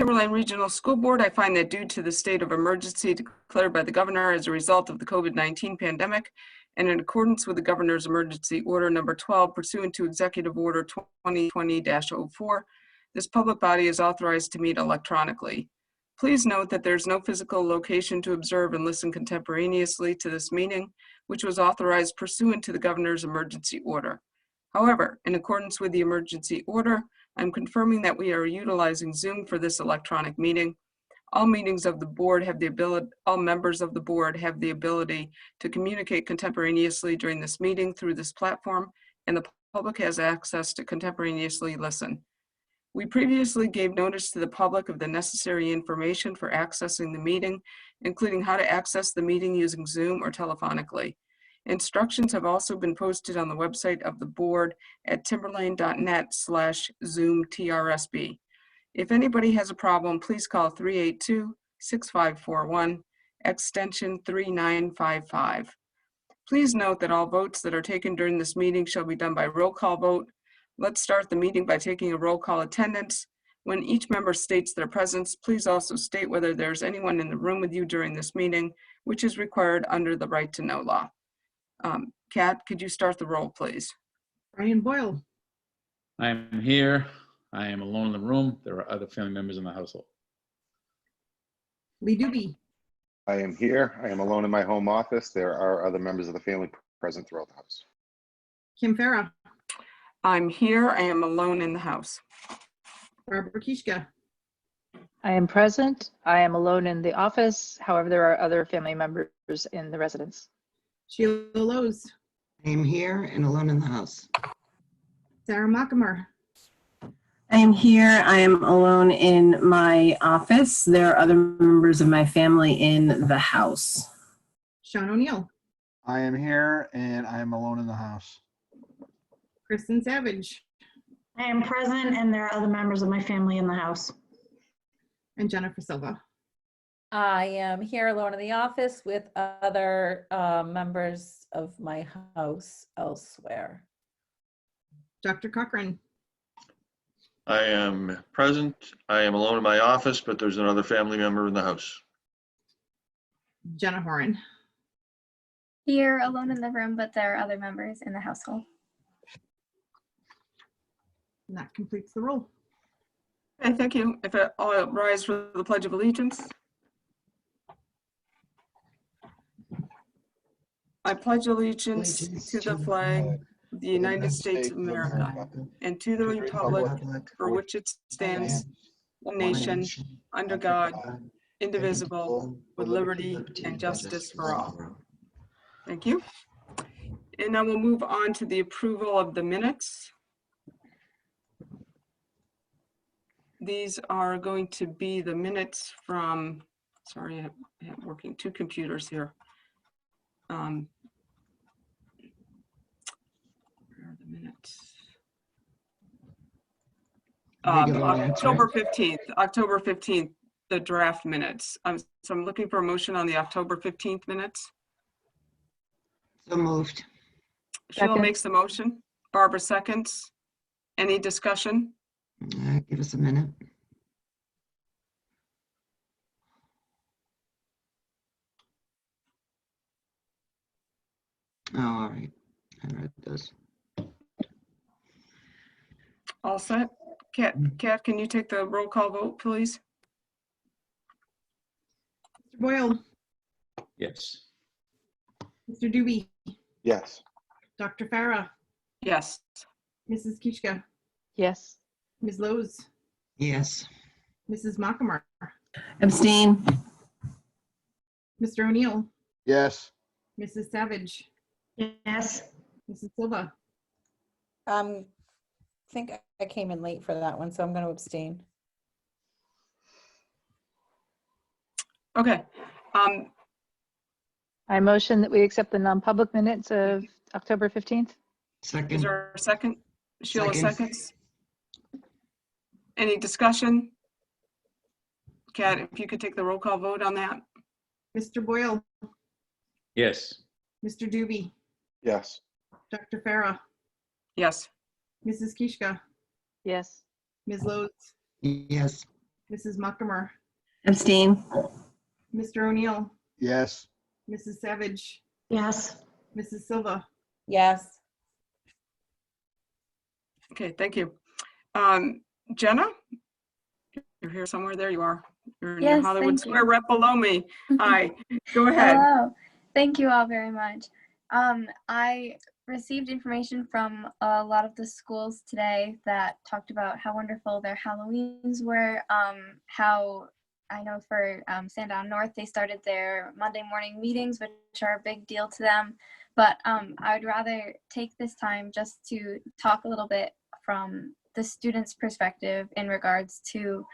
Timberline Regional School Board, I find that due to the state of emergency declared by the governor as a result of the COVID-19 pandemic, and in accordance with the governor's emergency order number 12 pursuant to Executive Order 2020-04, this public body is authorized to meet electronically. Please note that there's no physical location to observe and listen contemporaneously to this meeting, which was authorized pursuant to the governor's emergency order. However, in accordance with the emergency order, I'm confirming that we are utilizing Zoom for this electronic meeting. All members of the board have the ability to communicate contemporaneously during this meeting through this platform, and the public has access to contemporaneously listen. We previously gave notice to the public of the necessary information for accessing the meeting, including how to access the meeting using Zoom or telephonically. Instructions have also been posted on the website of the board at timberlane.net/Zoom-TRSB. If anybody has a problem, please call 382-6541, extension 3955. Please note that all votes that are taken during this meeting shall be done by roll call vote. Let's start the meeting by taking a roll call attendance. When each member states their presence, please also state whether there's anyone in the room with you during this meeting, which is required under the right to know law. Kat, could you start the roll, please? Brian Boyle. I am here. I am alone in the room. There are other family members in the household. Lee Doobie. I am here. I am alone in my home office. There are other members of the family present throughout the house. Kim Farah. I'm here. I am alone in the house. Barbara Kishka. I am present. I am alone in the office. However, there are other family members in the residence. Sheila Lowe's. I am here and alone in the house. Sarah Mockamer. I am here. I am alone in my office. There are other members of my family in the house. Sean O'Neill. I am here and I am alone in the house. Kristen Savage. I am present and there are other members of my family in the house. And Jennifer Silva. I am here alone in the office with other members of my house elsewhere. Dr. Cochran. I am present. I am alone in my office, but there's another family member in the house. Jenna Horan. Here alone in the room, but there are other members in the household. And that completes the roll. Okay, thank you. If it all rise for the Pledge of Allegiance. I pledge allegiance to the flag of the United States of America and to the republic for which it stands, one nation, under God, indivisible, with liberty and justice for all. Thank you. And now we'll move on to the approval of the minutes. These are going to be the minutes from, sorry, I'm working two computers here. Where are the minutes? October 15th, the draft minutes. So I'm looking for a motion on the October 15th minutes. So moved. Sheila Second. makes the motion. Barbara seconds. Any discussion? Give us a minute. Oh, all right. I read this. All set? Kat, can you take the roll call vote, please? Mr. Boyle. Yes. Mr. Doobie. Yes. Dr. Farah. Yes. Mrs. Kishka. Yes. Ms. Lowe's. Yes. Mrs. Mockamer. Abstain. Mr. O'Neill. Yes. Mrs. Savage. Yes. Mrs. Silva. I think I came in late for that one, so I'm going to abstain. Okay. I motion that we accept the non-public minutes of October 15th. Second. Is there a second? Sheila Second. seconds. Any discussion? Kat, if you could take the roll call vote on that. Mr. Boyle. Yes. Mr. Doobie. Yes. Dr. Farah. Yes. Mrs. Kishka. Yes. Ms. Lowe's. Yes. Mrs. Muckamer, Abstain. Mr. O'Neill, Yes. Mrs. Savage, Yes. Mrs. Silva. Yes. Okay, thank you. Jenna? You're here somewhere. There you are. You're in your Yes, Hollywood thank Square you. rep below me. Hi, go ahead. Hello. Thank you all very much. I received information from a lot of the schools today that talked about how wonderful their Halloweens were. How I know for Sandown North, they started their Monday morning meetings, which are a big deal to them. But I would rather take this time just to talk a little bit from the students' perspective in regards to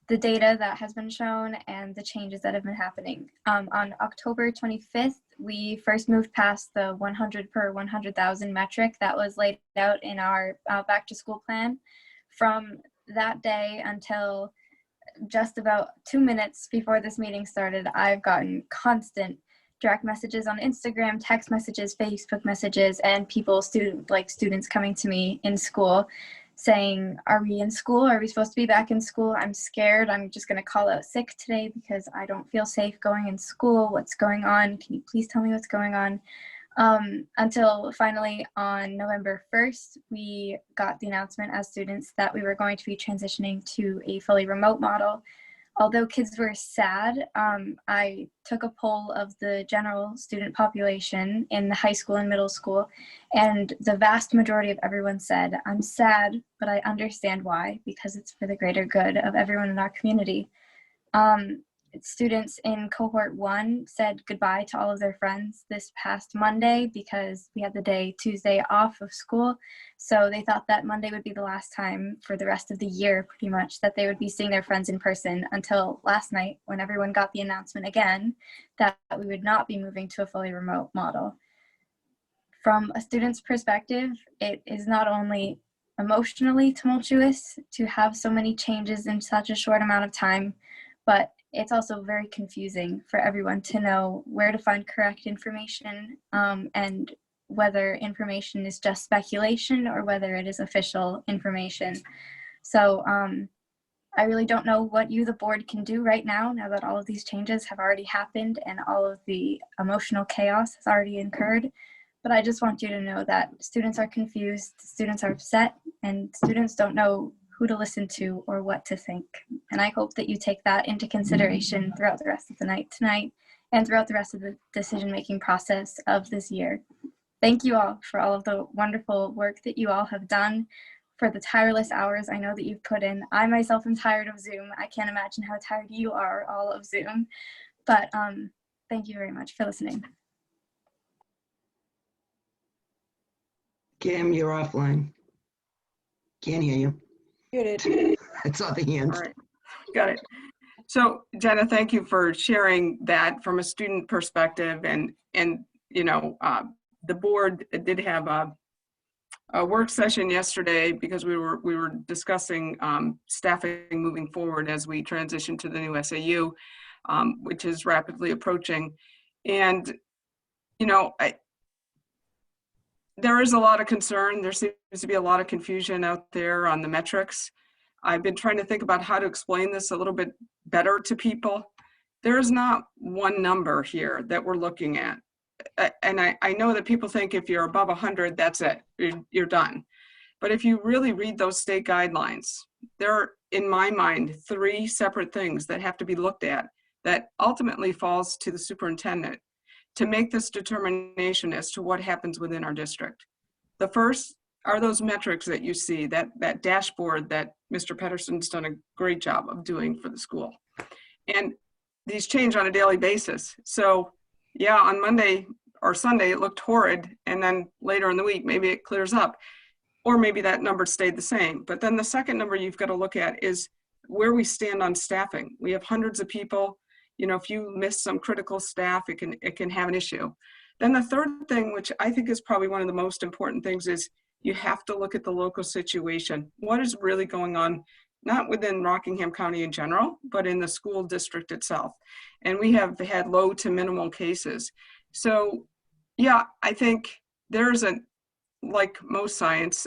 the data that has been shown and the changes that have been happening. On October 25th, we first moved past the 100 per 100,000 metric that was laid out in our back to school plan. From that day until just about 2 minutes before this meeting started, I've gotten constant direct messages on Instagram, text messages, Facebook messages, and students coming to me in school saying, are we in school? Are we supposed to be back in school? I'm scared. I'm just going to call out sick today because I don't feel safe going in school. What's going on? Can you please tell me what's going on? Until finally on November 1st, we got the announcement as students that we were going to be transitioning to a fully remote model. Although kids were sad, I took a poll of the general student population in the high school and middle school, and the vast majority of everyone said, I'm sad, but I understand why, because it's for the greater good of everyone in our community. Students in cohort 1 said goodbye to all of their friends this past Monday because we had the day Tuesday off of school. So they thought that Monday would be the last time for the rest of the year, pretty much, that they would be seeing their friends in person until last night when everyone got the announcement again that we would not be moving to a fully remote model. From a student's perspective, it is not only emotionally tumultuous to have so many changes in such a short amount of time, but it's also very confusing for everyone to know where to find correct information and whether information is just speculation or whether it is official information. So I really don't know what you, the board, can do right now that all of these changes have already happened and all of the emotional chaos has already occurred. But I just want you to know that students are confused, students are upset, and students don't know who to listen to or what to think. And I hope that you take that into consideration throughout the rest of the night tonight and throughout the rest of the decision-making process of this year. Thank you all for all of the wonderful work that you all have done, for the tireless hours I know that you've put in. I myself am tired of Zoom. I can't imagine how tired you are all of Zoom. But thank you very much for listening. Kim, you're offline. Can't hear you. Muted. I saw the hands. All right, got it. So Jenna, thank you for sharing that from a student perspective. And you know, the board did have a work session yesterday because we were discussing staffing moving forward as we transition to the new SAU, which is rapidly approaching. And you know, there is a lot of concern. There seems to be a lot of confusion out there on the metrics. I've been trying to think about how to explain this a little bit better to people. There is not one number here that we're looking at. And I know that people think if you're above 100, that's it, you're done. But if you really read those state guidelines, there are, in my mind, 3 separate things that have to be looked at that ultimately falls to the superintendent to make this determination as to what happens within our district. The first are those metrics that you see, that dashboard that Mr. Pedersen's done a great job of doing for the school. And these change on a daily basis. So yeah, on Monday or Sunday, it looked horrid. And then later in the week, maybe it clears up, or maybe that number stayed the same. But then the second number you've got to look at is where we stand on staffing. We have hundreds of people. You know, if you miss some critical staff, it can have an issue. Then the third thing, which I think is probably one of the most important things, is you have to look at the local situation. What is really going on, not within Rockingham County in general, but in the school district itself. And we have had low to minimal cases. So yeah, I think there's like most science,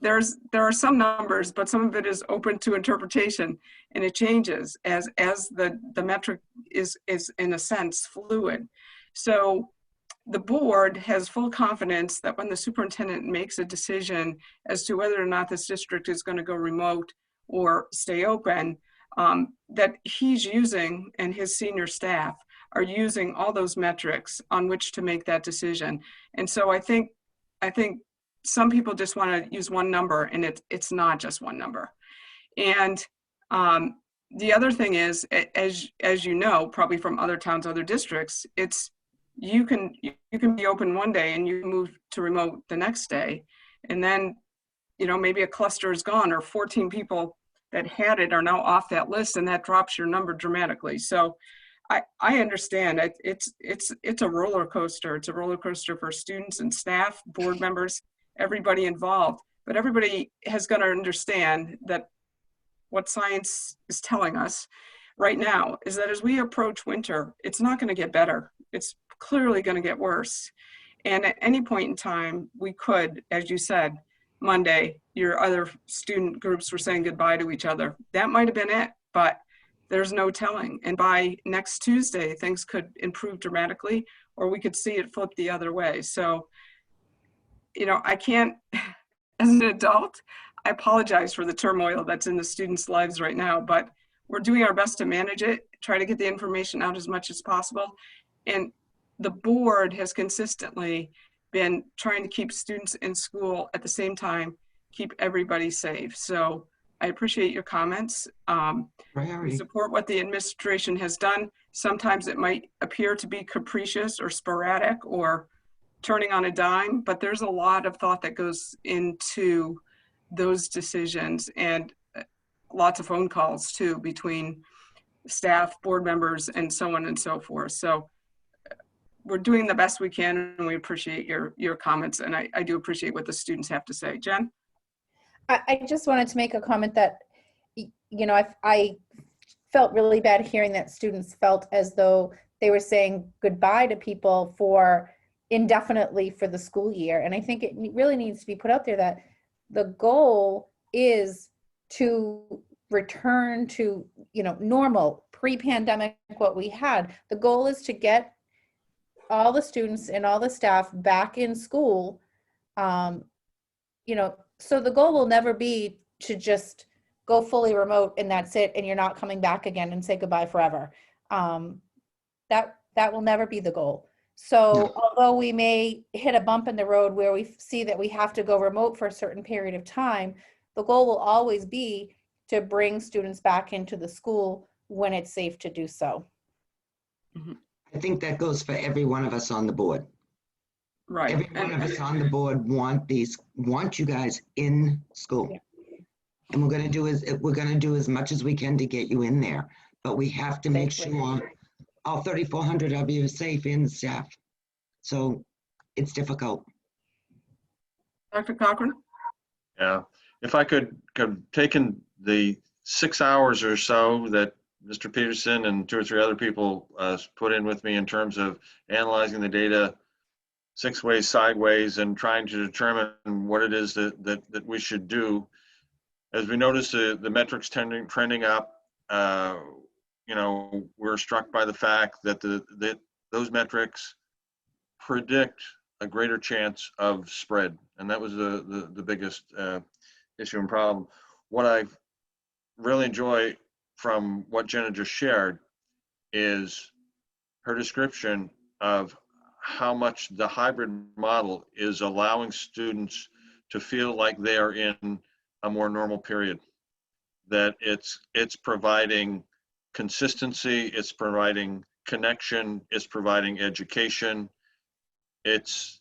there are some numbers, but some of it is open to interpretation, and it changes as the metric is in a sense fluid. So the board has full confidence that when the superintendent makes a decision as to whether or not this district is going to go remote or stay open, that he's using, and his senior staff are using, all those metrics on which to make that decision. And so I think some people just want to use one number, and it's not just one number. And the other thing is, as you know, probably from other towns, other districts, it's you can be open one day and you move to remote the next day, and then maybe a cluster is gone, or 14 people that had it are now off that list, and that drops your number dramatically. So I understand it's a roller coaster. It's a roller coaster for students and staff, board members, everybody involved. But everybody has got to understand that what science is telling us right now is that as we approach winter, it's not going to get better. It's clearly going to get worse. And at any point in time, we could, as you said, Monday, your other student groups were saying goodbye to each other. That might have been it, but there's no telling. And by next Tuesday, things could improve dramatically, or we could see it flip the other way. So, I can't, as an adult, I apologize for the turmoil that's in the students' lives right now, but we're doing our best to manage it, try to get the information out as much as possible. And the board has consistently been trying to keep students in school at the same time, keep everybody safe. So I appreciate your comments. We support what the administration has done. Sometimes it might appear to be capricious or sporadic or turning on a dime, but there's a lot of thought that goes into those decisions, and lots of phone calls too between staff, board members, and so on and so forth. So we're doing the best we can, and we appreciate your comments, and I do appreciate what the students have to say. Jen? I just wanted to make a comment that, I felt really bad hearing that students felt as though they were saying goodbye to people for indefinitely for the school year. And I think it really needs to be put out there that the goal is to return to, normal, pre-pandemic, what we had. The goal is to get all the students and all the staff back in school. So the goal will never be to just go fully remote and that's it, and you're not coming back again and say goodbye forever. That will never be the goal. So although we may hit a bump in the road where we see that we have to go remote for a certain period of time, the goal will always be to bring students back into the school when it's safe to do so. I think that goes for every one of us on the board. Right. Every one of us on the board want you guys in school. Yeah. And we're going to do as much as we can to get you in there, but we have to make sure all 3,400 of you are safe in staff. So it's difficult. Dr. Cochran? Yeah, if I could taken the 6 hours or so that Mr. Peterson and 2 or 3 other people put in with me in terms of analyzing the data 6 ways sideways and trying to determine what it is that we should do. As we notice the metrics trending up, we're struck by the fact that those metrics predict a greater chance of spread, and that was the biggest issue and problem. What I really enjoy from what Jenna just shared is her description of how much the hybrid model is allowing students to feel like they are in a more normal period, that it's providing consistency, it's providing connection, it's providing education. It's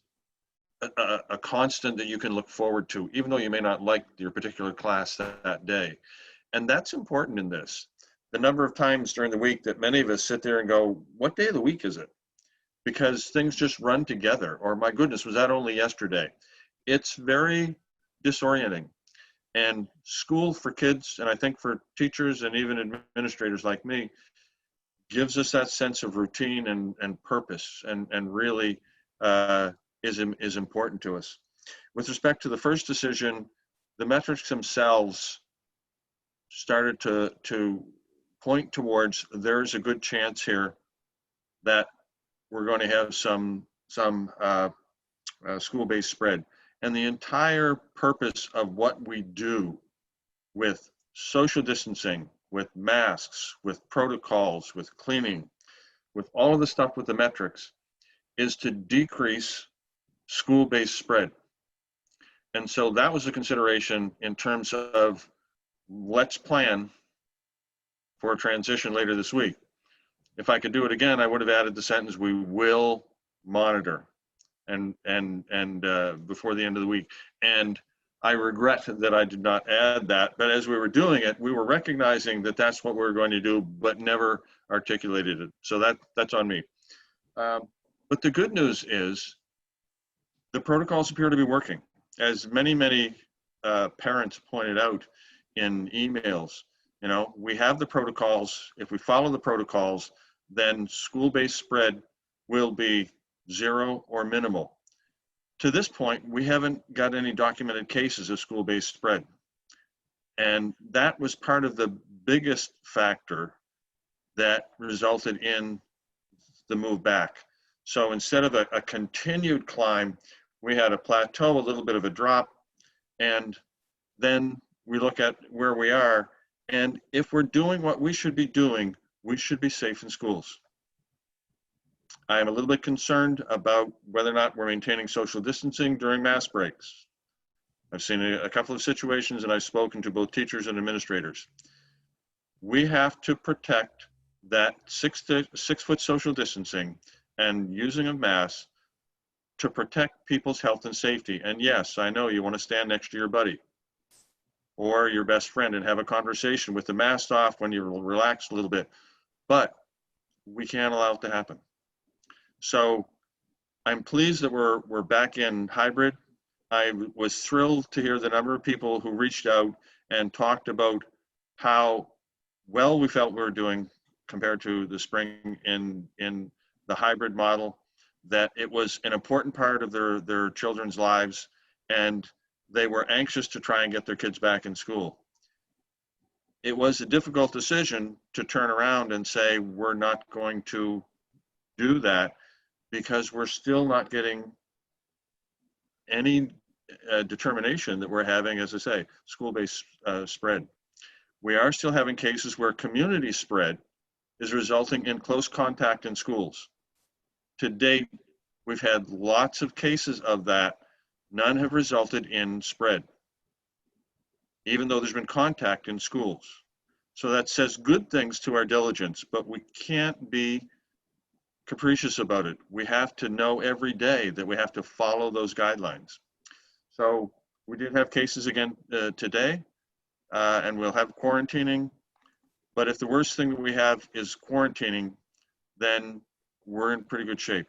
a constant that you can look forward to, even though you may not like your particular class that day. And that's important in this. The number of times during the week that many of us sit there and go, what day of the week is it? Because things just run together, or my goodness, was that only yesterday? It's very disorienting. And school for kids, and I think for teachers and even administrators like me, gives us that sense of routine and purpose, and really is important to us. With respect to the first decision, the metrics themselves started to point towards there's a good chance here that we're going to have some school-based spread. And the entire purpose of what we do with social distancing, with masks, with protocols, with cleaning, with all of the stuff with the metrics, is to decrease school-based spread. And so that was a consideration in terms of let's plan for a transition later this week. If I could do it again, I would have added the sentence, we will monitor and before the end of the week. And I regret that I did not add that, but as we were doing it, we were recognizing that that's what we were going to do, but never articulated it. So that's on me. But the good news is the protocols appear to be working. As many parents pointed out in emails, you know, we have the protocols. If we follow the protocols, then school-based spread will be 0 or minimal. To this point, we haven't got any documented cases of school-based spread. And that was part of the biggest factor that resulted in the move back. So instead of a continued climb, we had a plateau, a little bit of a drop, and then we look at where we are. And if we're doing what we should be doing, we should be safe in schools. I am a little bit concerned about whether or not we're maintaining social distancing during mass breaks. I've seen a couple of situations, and I've spoken to both teachers and administrators. We have to protect that 6 foot social distancing and using of masks to protect people's health and safety. And yes, I know you want to stand next to your buddy or your best friend and have a conversation with the mask off when you're relaxed a little bit, but we can't allow it to happen. So I'm pleased that we're back in hybrid. I was thrilled to hear the number of people who reached out and talked about how well we felt we were doing compared to the spring in the hybrid model, that it was an important part of their children's lives, and they were anxious to try and get their kids back in school. It was a difficult decision to turn around and say, we're not going to do that, because we're still not getting any determination that we're having, as I say, school-based spread. We are still having cases where community spread is resulting in close contact in schools. To date, we've had lots of cases of that. None have resulted in spread, even though there's been contact in schools. So that says good things to our diligence, but we can't be capricious about it. We have to know every day that we have to follow those guidelines. So we did have cases again today, and we'll have quarantining. But if the worst thing that we have is quarantining, then we're in pretty good shape.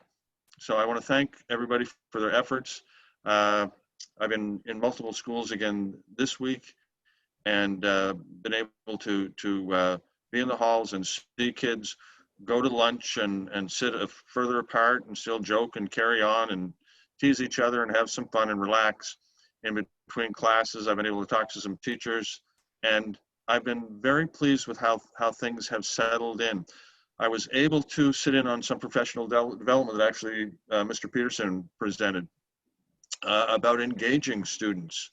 So I want to thank everybody for their efforts. I've been in multiple schools again this week, and been able to be in the halls and see kids go to lunch and sit further apart and still joke and carry on and tease each other and have some fun and relax in between classes. I've been able to talk to some teachers, and I've been very pleased with how things have settled in. I was able to sit in on some professional development that actually Mr. Peterson presented about engaging students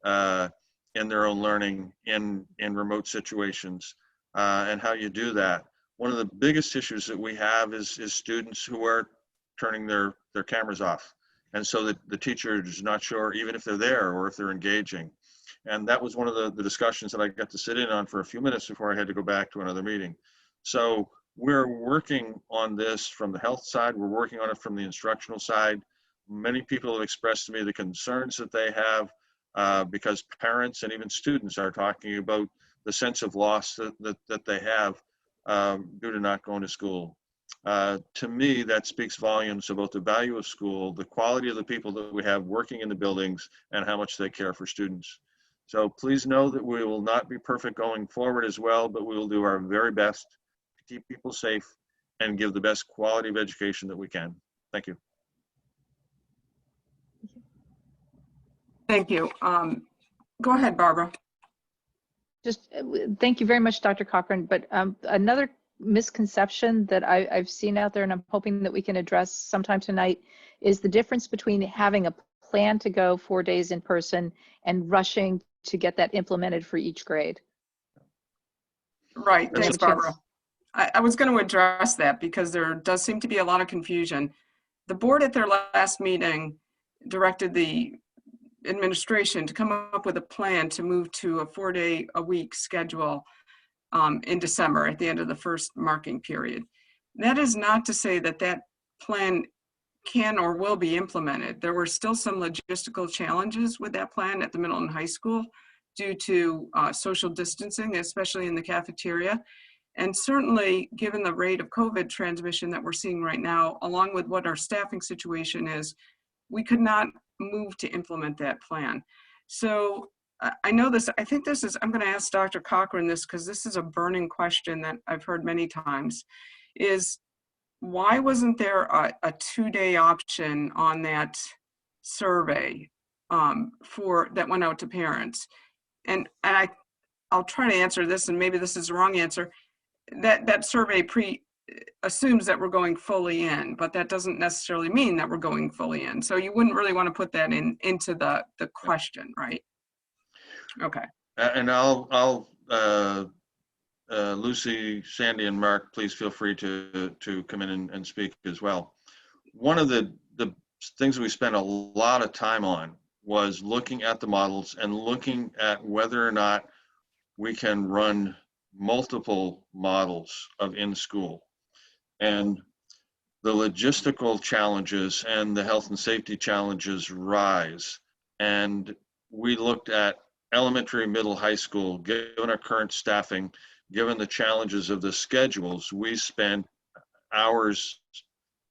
in their own learning in remote situations and how you do that. One of the biggest issues that we have is students who are turning their cameras off. And so the teacher is not sure even if they're there or if they're engaging. And that was one of the discussions that I got to sit in on for a few minutes before I had to go back to another meeting. So we're working on this from the health side. We're working on it from the instructional side. Many people have expressed to me the concerns that they have because parents and even students are talking about the sense of loss that they have due to not going to school. To me, that speaks volumes about the value of school, the quality of the people that we have working in the buildings, and how much they care for students. So please know that we will not be perfect going forward as well, but we will do our very best to keep people safe and give the best quality of education that we can. Thank you. Thank you. Go ahead, Barbara. Just thank you very much, Dr. Cochran. But another misconception that I've seen out there, and I'm hoping that we can address sometime tonight, is the difference between having a plan to go 4 days in person and rushing to get that implemented for each grade. Right, thanks, That's a Barbara. chance. I was going to address that because there does seem to be a lot of confusion. The board at their last meeting directed the administration to come up with a plan to move to a 4-day-a-week schedule in December at the end of the first marking period. That is not to say that that plan can or will be implemented. There were still some logistical challenges with that plan at the middle and high school due to social distancing, especially in the cafeteria. And certainly, given the rate of COVID transmission that we're seeing right now, along with what our staffing situation is, we could not move to implement that plan. So I know this, I think this is, I'm going to ask Dr. Cochran this because this is a burning question that I've heard many times, is why wasn't there a 2-day option on that survey that went out to parents? And I'll try to answer this, and maybe this is the wrong answer. That survey assumes that we're going fully in, but that doesn't necessarily mean that we're going fully in. So you wouldn't really want to put that into the question, right? Okay. And Lucy, Sandy, and Mark, please feel free to come in and speak as well. One of the things we spent a lot of time on was looking at the models and looking at whether or not we can run multiple models of in-school. And the logistical challenges and the health and safety challenges rise. And we looked at elementary, middle, high school, given our current staffing, given the challenges of the schedules, we spent hours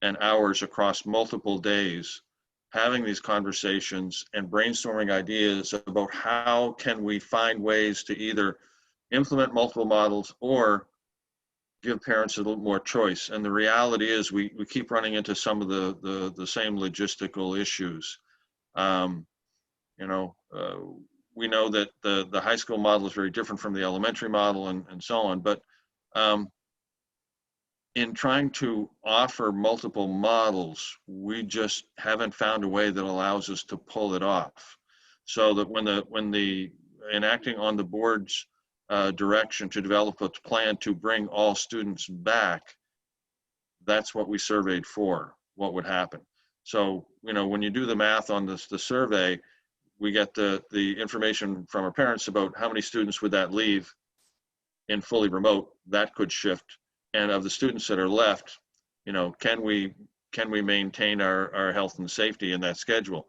and hours across multiple days having these conversations and brainstorming ideas about how can we find ways to either implement multiple models or give parents a little more choice. And the reality is we keep running into some of the same logistical issues. We know that the high school model is very different from the elementary model and so on, but in trying to offer multiple models, we just haven't found a way that allows us to pull it off. So that when the enacting on the board's direction to develop a plan to bring all students back, that's what we surveyed for, what would happen. So, when you do the math on the survey, we get the information from our parents about how many students would that leave in fully remote. That could shift. And of the students that are left, can we maintain our health and safety in that schedule?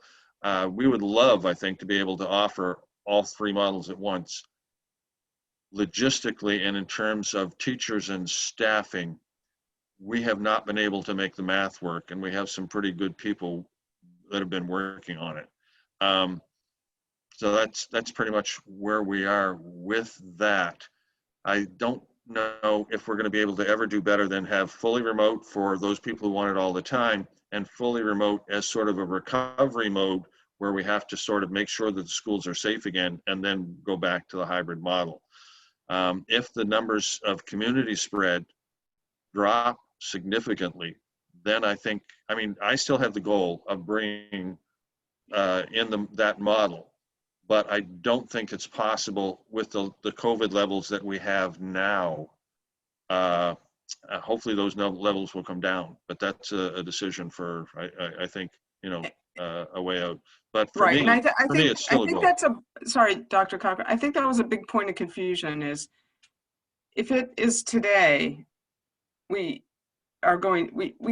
We would love, I think, to be able to offer all 3 models at once. Logistically and in terms of teachers and staffing, we have not been able to make the math work, and we have some pretty good people that have been working on it. So that's pretty much where we are with that. I don't know if we're going to be able to ever do better than have fully remote for those people who want it all the time, and fully remote as sort of a recovery mode where we have to sort of make sure that the schools are safe again and then go back to the hybrid model. If the numbers of community spread drop significantly, then I still have the goal of bringing in that model, but I don't think it's possible with the COVID levels that we have now. Hopefully those levels will come down, but that's a decision for, I think, a way out. But for me, it's still a goal. Sorry, Dr. Cochran, I think that was a big point of confusion is, if it is today, we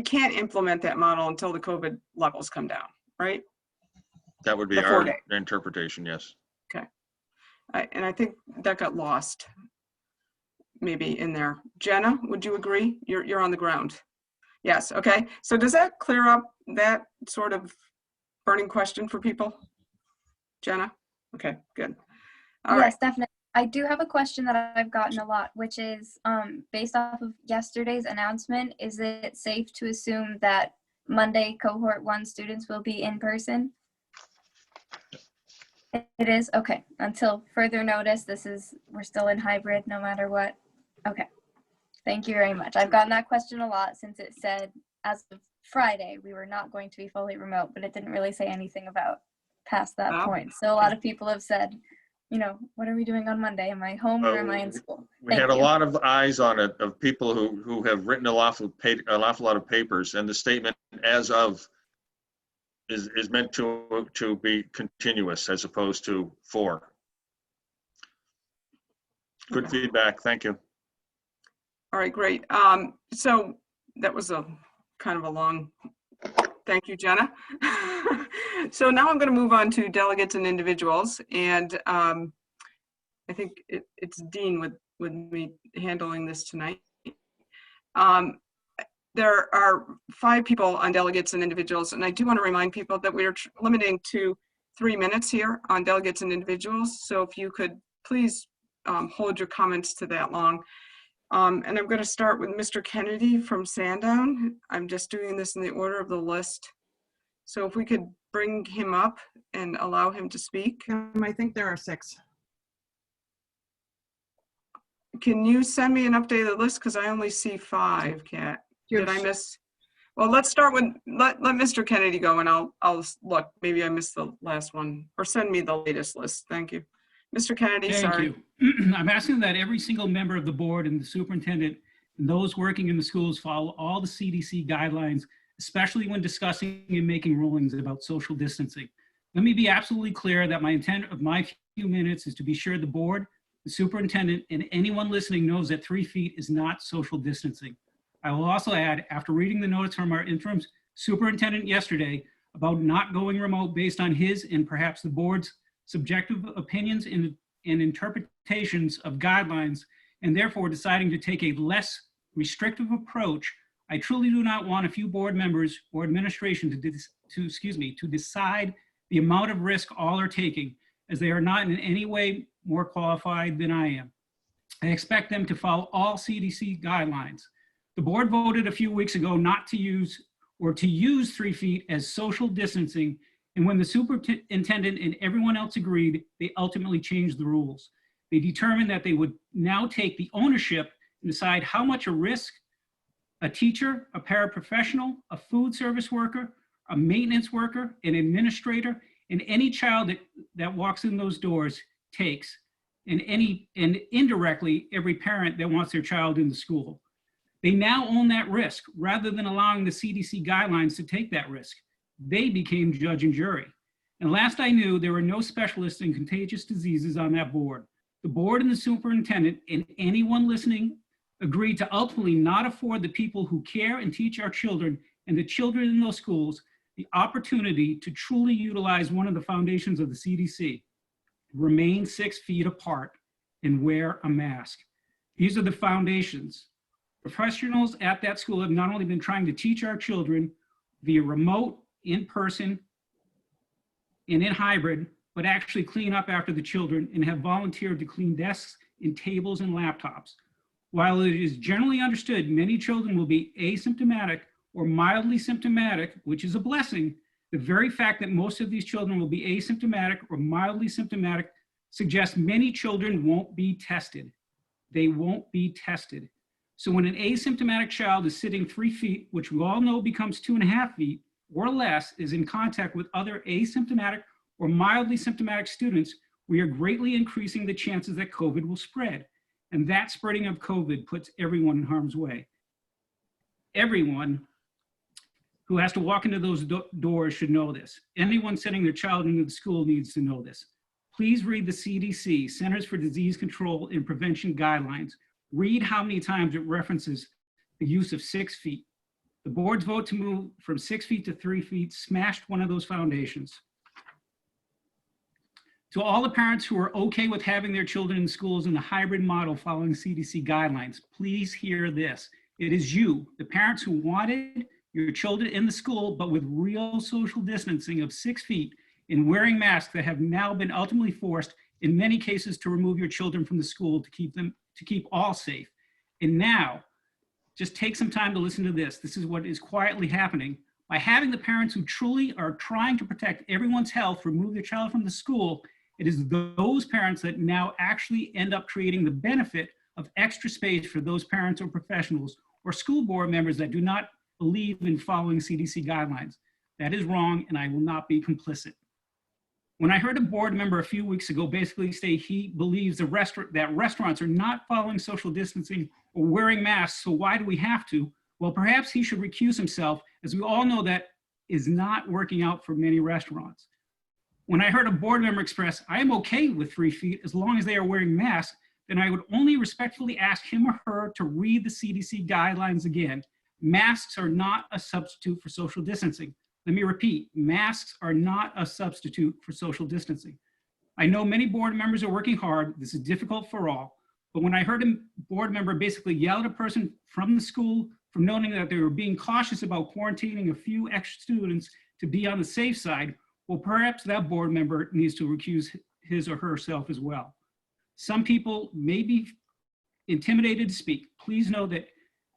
can't implement that model until the COVID levels come down, right? That would be our interpretation, yes. Okay. And I think that got lost maybe in there. Jenna, would you agree? You're on the ground. Yes, okay. So does that clear up that sort of burning question for people? Jenna? Okay, good. All right. Yes, definitely. I do have a question that I've gotten a lot, which is based off of yesterday's announcement, is it safe to assume that Monday cohort 1 students will be in person? It is? Okay. Until further notice, we're still in hybrid no matter what. Okay. Thank you very much. I've gotten that question a lot since it said as of Friday, we were not going to be fully remote, but it didn't really say anything about past that point. So a lot of people have said, you know, what are we doing on Monday? Am I home or am I in school? We had a lot of eyes on it of people who have written an awful lot of papers, and the statement as of is meant to be continuous as opposed to for. Good feedback. Thank you. All right, great. So that was a kind of a long, thank you, Jenna. So now I'm going to move on to delegates and individuals. And I think it's Dean with me handling this tonight. There are 5 people on delegates and individuals, and I do want to remind people that we are limiting to 3 minutes here on delegates and individuals. So if you could please hold your comments to that long. And I'm going to start with Mr. Kennedy from Sandown. I'm just doing this in the order of the list. So if we could bring him up and allow him to speak. I think there are 6. Can you send me an updated list? Because I only see 5, Kat. Did I miss? Well, let's start with, let Mr. Kennedy go and I'll look. Maybe I missed the last one. Or send me the latest list. Thank you. Mr. Kennedy, sorry. Thank you. I'm asking that every single member of the board and the superintendent and those working in the schools follow all the CDC guidelines, especially when discussing and making rulings about social distancing. Let me be absolutely clear that my intent of my few minutes is to be sure the board, the superintendent, and anyone listening knows that 3 feet is not social distancing. I will also add, after reading the notice from our interim superintendent yesterday about not going remote based on his and perhaps the board's subjective opinions and interpretations of guidelines, and therefore deciding to take a less restrictive approach, I truly do not want a few board members or administration to decide the amount of risk all are taking, as they are not in any way more qualified than I am. I expect them to follow all CDC guidelines. The board voted a few weeks ago not to use or to use 3 feet as social distancing, and when the superintendent and everyone else agreed, they ultimately changed the rules. They determined that they would now take the ownership and decide how much a risk a teacher, a paraprofessional, a food service worker, a maintenance worker, an administrator, and any child that walks in those doors takes, and indirectly every parent that wants their child in the school. They now own that risk rather than allowing the CDC guidelines to take that risk. They became judge and jury. And last I knew, there were no specialists in contagious diseases on that board. The board and the superintendent and anyone listening agreed to ultimately not afford the people who care and teach our children and the children in those schools the opportunity to truly utilize one of the foundations of the CDC. Remain 6 feet apart and wear a mask. These are the foundations. Professionals at that school have not only been trying to teach our children via remote, in-person, and in hybrid, but actually clean up after the children and have volunteered to clean desks and tables and laptops. While it is generally understood many children will be asymptomatic or mildly symptomatic, which is a blessing, the very fact that most of these children will be asymptomatic or mildly symptomatic suggests many children won't be tested. They won't be tested. So when an asymptomatic child is sitting 3 feet, which we all know becomes 2.5 feet or less, is in contact with other asymptomatic or mildly symptomatic students, we are greatly increasing the chances that COVID will spread. And that spreading of COVID puts everyone in harm's way. Everyone who has to walk into those doors should know this. Anyone sending their child into the school needs to know this. Please read the CDC, Centers for Disease Control and Prevention guidelines. Read how many times it references the use of 6 feet. The board's vote to move from 6 feet to 3 feet smashed one of those foundations. To all the parents who are okay with having their children in schools in the hybrid model following CDC guidelines, please hear this. It is you, the parents who wanted your children in the school, but with real social distancing of 6 feet and wearing masks, that have now been ultimately forced in many cases to remove your children from the school to keep all safe. And now, just take some time to listen to this. This is what is quietly happening. By having the parents who truly are trying to protect everyone's health remove their child from the school, It is those parents that now actually end up creating the benefit of extra space for those parents or professionals or school board members that do not believe in following CDC guidelines. That is wrong, and I will not be complicit. When I heard a board member a few weeks ago basically say he believes that restaurants are not following social distancing or wearing masks, so why do we have to? Well, perhaps he should recuse himself, as we all know that is not working out for many restaurants. When I heard a board member express, I am okay with 3 feet as long as they are wearing masks, then I would only respectfully ask him or her to read the CDC guidelines again. Masks are not a substitute for social distancing. Let me repeat, masks are not a substitute for social distancing. I know many board members are working hard. This is difficult for all. But when I heard a board member basically yell at a person from the school for noting that they were being cautious about quarantining a few extra students to be on the safe side, well, perhaps that board member needs to recuse his or herself as well. Some people may be intimidated to speak. Please know that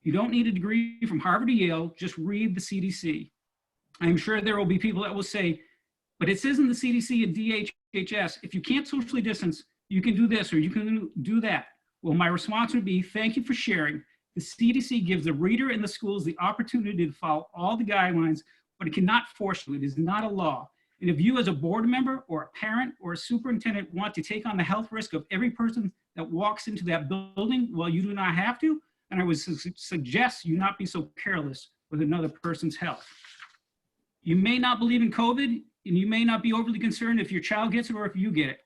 you don't need a degree from Harvard or Yale, just read the CDC. I'm sure there will be people that will say, but it says in the CDC and DHHS, if you can't socially distance, you can do this or you can do that. Well, my response would be, thank you for sharing. The CDC gives the reader and the schools the opportunity to follow all the guidelines, but it cannot force you. It is not a law. And if you as a board member or a parent or a superintendent want to take on the health risk of every person that walks into that building, well, you do not have to, and I would suggest you not be so careless with another person's health. You may not believe in COVID, and you may not be overly concerned if your child gets it or if you get it,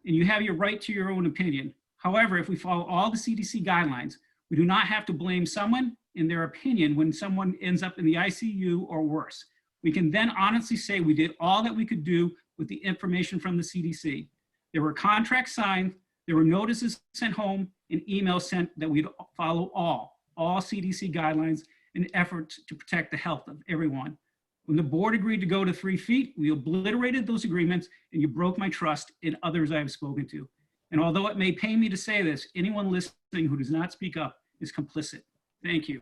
and you have your right to your own opinion. However, if we follow all the CDC guidelines, we do not have to blame someone in their opinion when someone ends up in the ICU or worse. We can then honestly say we did all that we could do with the information from the CDC. There were contracts signed, there were notices sent home, and emails sent that we'd follow all CDC guidelines in efforts to protect the health of everyone. When the board agreed to go to 3 feet, we obliterated those agreements, and you broke my trust in others I have spoken to. And although it may pain me to say this, anyone listening who does not speak up is complicit. Thank you.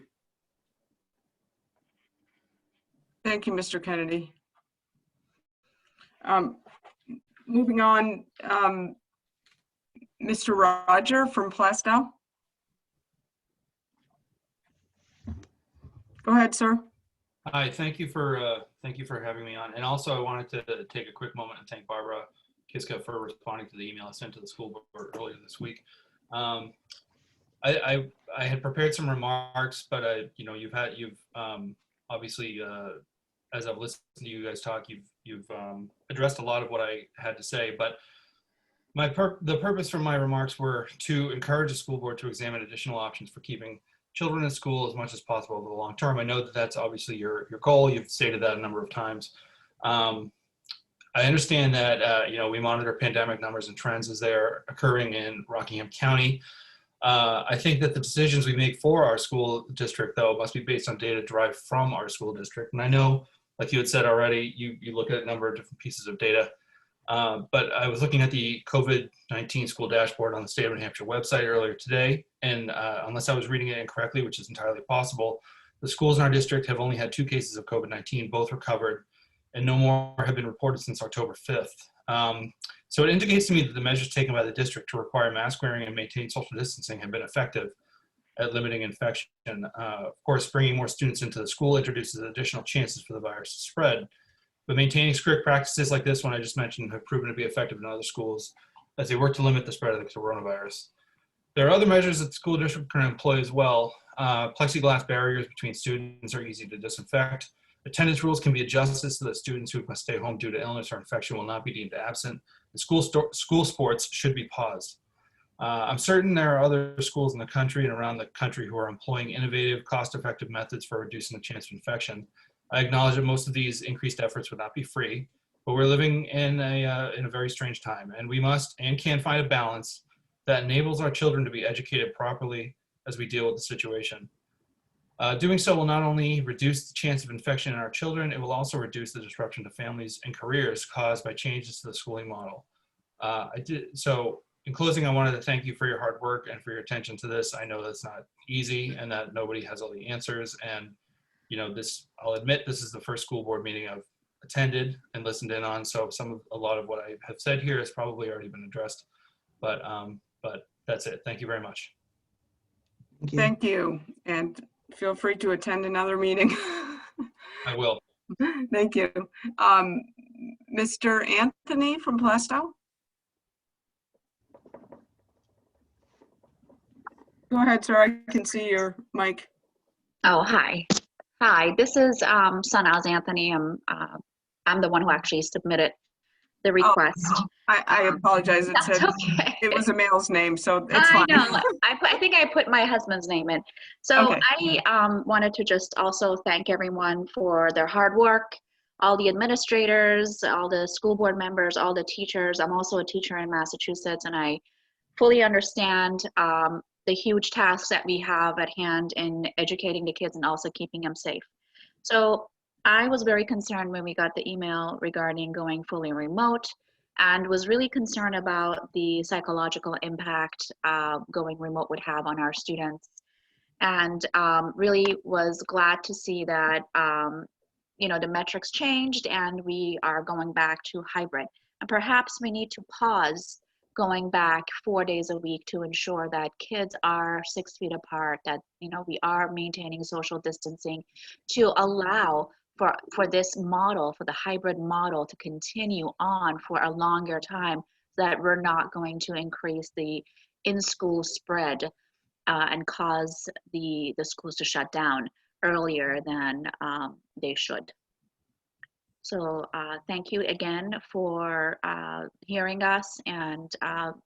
Thank you, Mr. Kennedy. Moving on, Mr. Roger from Plastow. Go ahead, sir. Hi, thank you for having me on. And also I wanted to take a quick moment and thank Barbara Kiska for responding to the email I sent to the school board earlier this week. I had prepared some remarks, but you've obviously as I've listened to you guys talk, you've addressed a lot of what I had to say. But the purpose for my remarks were to encourage the school board to examine additional options for keeping children in school as much as possible over the long term. I know that that's obviously your goal. You've stated that a number of times. I understand that we monitor pandemic numbers and trends as they're occurring in Rockingham County. I think that the decisions we make for our school district, though, must be based on data derived from our school district. And I know, like you had said already, you look at a number of different pieces of data. But I was looking at the COVID-19 school dashboard on the state of New Hampshire website earlier today, and unless I was reading it incorrectly, which is entirely possible, the schools in our district have only had 2 cases of COVID-19, both recovered, and no more have been reported since October 5th. So it indicates to me that the measures taken by the district to require mask wearing and maintain social distancing have been effective at limiting infection. Of course, bringing more students into the school introduces additional chances for the virus to spread. But maintaining strict practices like this one I just mentioned have proven to be effective in other schools as they work to limit the spread of the coronavirus. There are other measures that the school district can employ as well. Plexiglass barriers between students are easy to disinfect. Attendance rules can be adjusted so that students who must stay home due to illness or infection will not be deemed absent. And school sports should be paused. I'm certain there are other schools in the country and around the country who are employing innovative, cost-effective methods for reducing the chance of infection. I acknowledge that most of these increased efforts would not be free, but we're living in a very strange time, and we must and can find a balance that enables our children to be educated properly as we deal with the situation. Doing so will not only reduce the chance of infection in our children, it will also reduce the disruption to families and careers caused by changes to the schooling model. So in closing, I wanted to thank you for your hard work and for your attention to this. I know that's not easy and that nobody has all the answers, and I'll admit this is the first school board meeting I've attended and listened in on. So a lot of what I have said here has probably already been addressed, but that's it. Thank you very much. Thank you. And feel free to attend another meeting. I will. Thank you. Mr. Anthony from Plastow? Go ahead, sir. I can see your mic. Oh, hi. Hi, this is Sunaz Anthony. I'm the one who actually submitted the request. Oh, I apologize. It said okay. It was a male's name, so it's I fine. know. I think I put my husband's name in. So Okay. I wanted to just also thank everyone for their hard work, all the administrators, all the school board members, all the teachers. I'm also a teacher in Massachusetts, and I fully understand the huge tasks that we have at hand in educating the kids and also keeping them safe. So I was very concerned when we got the email regarding going fully remote, and was really concerned about the psychological impact going remote would have on our students. And really was glad to see that the metrics changed and we are going back to hybrid. And perhaps we need to pause going back 4 days a week to ensure that kids are 6 feet apart, that we are maintaining social distancing, to allow for this model, for the hybrid model, to continue on for a longer time, so that we're not going to increase the in-school spread and cause the schools to shut down earlier than they should. So thank you again for hearing us, and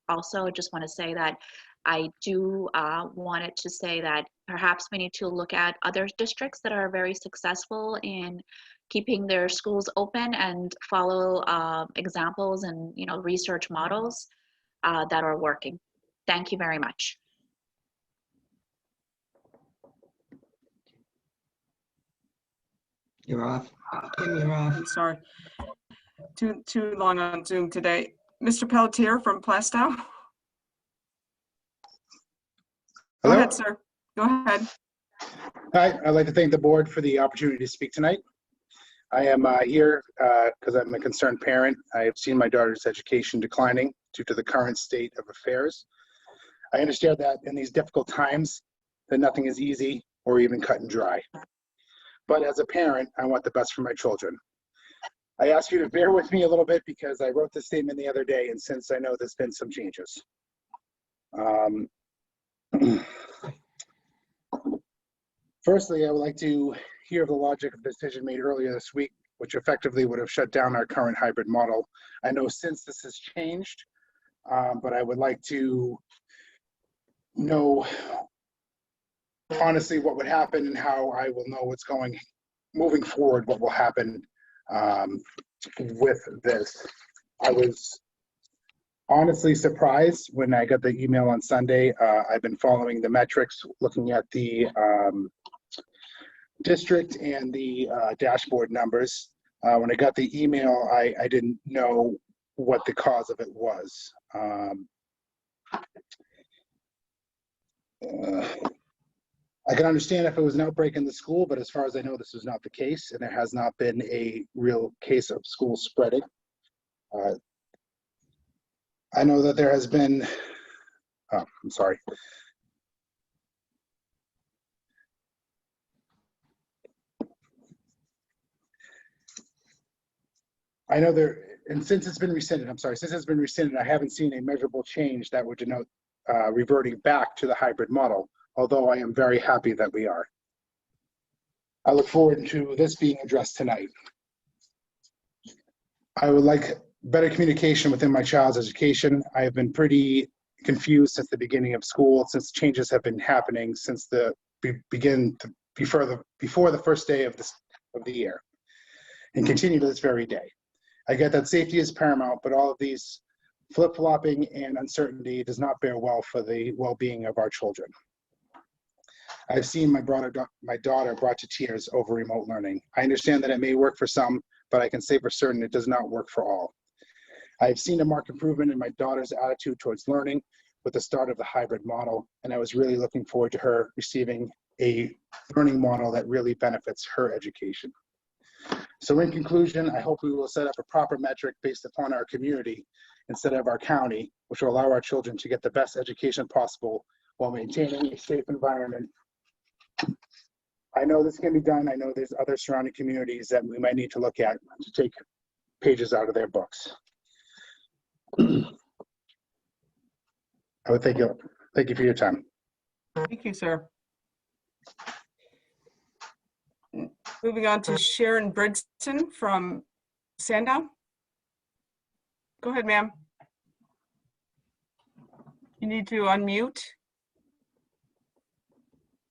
also just want to say that I do wanted to say that perhaps we need to look at other districts that are very successful in keeping their schools open and follow examples and research models that are working. Thank you very much. You're off. Kim, you're off. I'm sorry. Too long on Zoom today. Mr. Pelletier from Plastow? Go Hello? ahead, sir. Go ahead. Hi, I'd like to thank the board for the opportunity to speak tonight. I am here because I'm a concerned parent. I have seen my daughter's education declining due to the current state of affairs. I understand that in these difficult times, that nothing is easy or even cut and dry. But as a parent, I want the best for my children. I ask you to bear with me a little bit because I wrote this statement the other day, and since I know there's been some changes. Firstly, I would like to hear the logic of the decision made earlier this week, which effectively would have shut down our current hybrid model. I know since this has changed, but I would like to know honestly what would happen and how I will know what's going moving forward, what will happen with this. I was honestly surprised when I got the email on Sunday. I've been following the metrics, looking at the district and the dashboard numbers. When I got the email, I didn't know what the cause of it was. I can understand if it was an outbreak in the school, but as far as I know, this is not the case, and there has not been a real case of school spreading. I know that there has been, I'm sorry. I know there, and since it's been rescinded, I'm sorry, since it's been rescinded, I haven't seen a measurable change that would denote reverting back to the hybrid model, although I am very happy that we are. I look forward to this being addressed tonight. I would like better communication within my child's education. I have been pretty confused since the beginning of school, since changes have been happening since the before the first day of the year, and continue to this very day. I get that safety is paramount, but all of these flip-flopping and uncertainty does not bear well for the well-being of our children. I've seen my daughter brought to tears over remote learning. I understand that it may work for some, but I can say for certain it does not work for all. I've seen a marked improvement in my daughter's attitude towards learning with the start of the hybrid model, and I was really looking forward to her receiving a learning model that really benefits her education. So in conclusion, I hope we will set up a proper metric based upon our community instead of our county, which will allow our children to get the best education possible while maintaining a safe environment. I know this can be done. I know there's other surrounding communities that we might need to look at to take pages out of their books. I would thank you for your time. Thank you, sir. Moving on to Sharon Bridgeson from Sandown. Go ahead, ma'am. You need to unmute.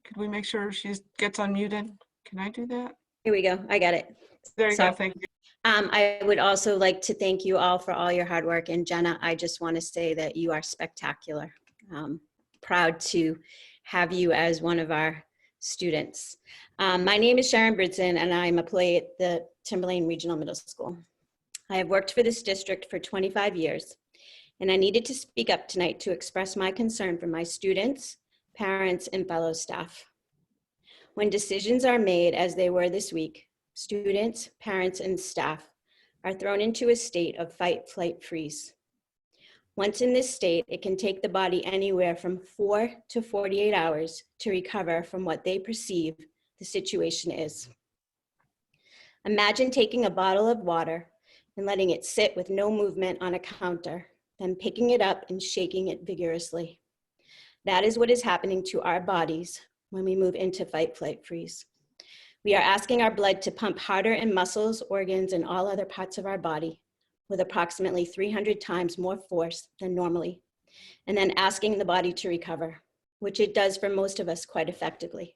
Could we make sure she gets unmuted? Can I do that? Here we go. I got it. There you go. Thank you. I would also like to thank you all for all your hard work. And Jenna, I just want to say that you are spectacular. Proud to have you as one of our students. My name is Sharon Bridgeson, and I'm a employee at the Timberlane Regional Middle School. I have worked for this district for 25 years, and I needed to speak up tonight to express my concern for my students, parents, and fellow staff. When decisions are made, as they were this week, students, parents, and staff are thrown into a state of fight, flight, freeze. Once in this state, it can take the body anywhere from 4 to 48 hours to recover from what they perceive the situation is. Imagine taking a bottle of water and letting it sit with no movement on a counter, then picking it up and shaking it vigorously. That is what is happening to our bodies when we move into fight, flight, freeze. We are asking our blood to pump harder in muscles, organs, and all other parts of our body with approximately 300 times more force than normally, and then asking the body to recover, which it does for most of us quite effectively.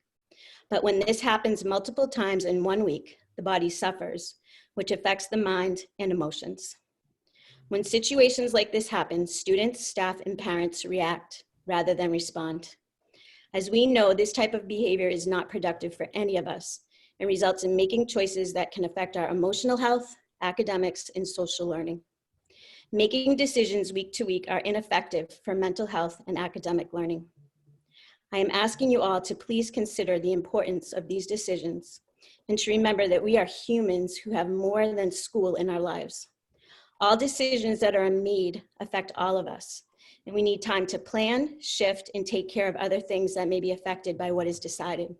But when this happens multiple times in 1 week, the body suffers, which affects the mind and emotions. When situations like this happen, students, staff, and parents react rather than respond. As we know, this type of behavior is not productive for any of us and results in making choices that can affect our emotional health, academics, and social learning. Making decisions week to week are ineffective for mental health and academic learning. I am asking you all to please consider the importance of these decisions and to remember that we are humans who have more than school in our lives. All decisions that are made affect all of us, and we need time to plan, shift, and take care of other things that may be affected by what is decided.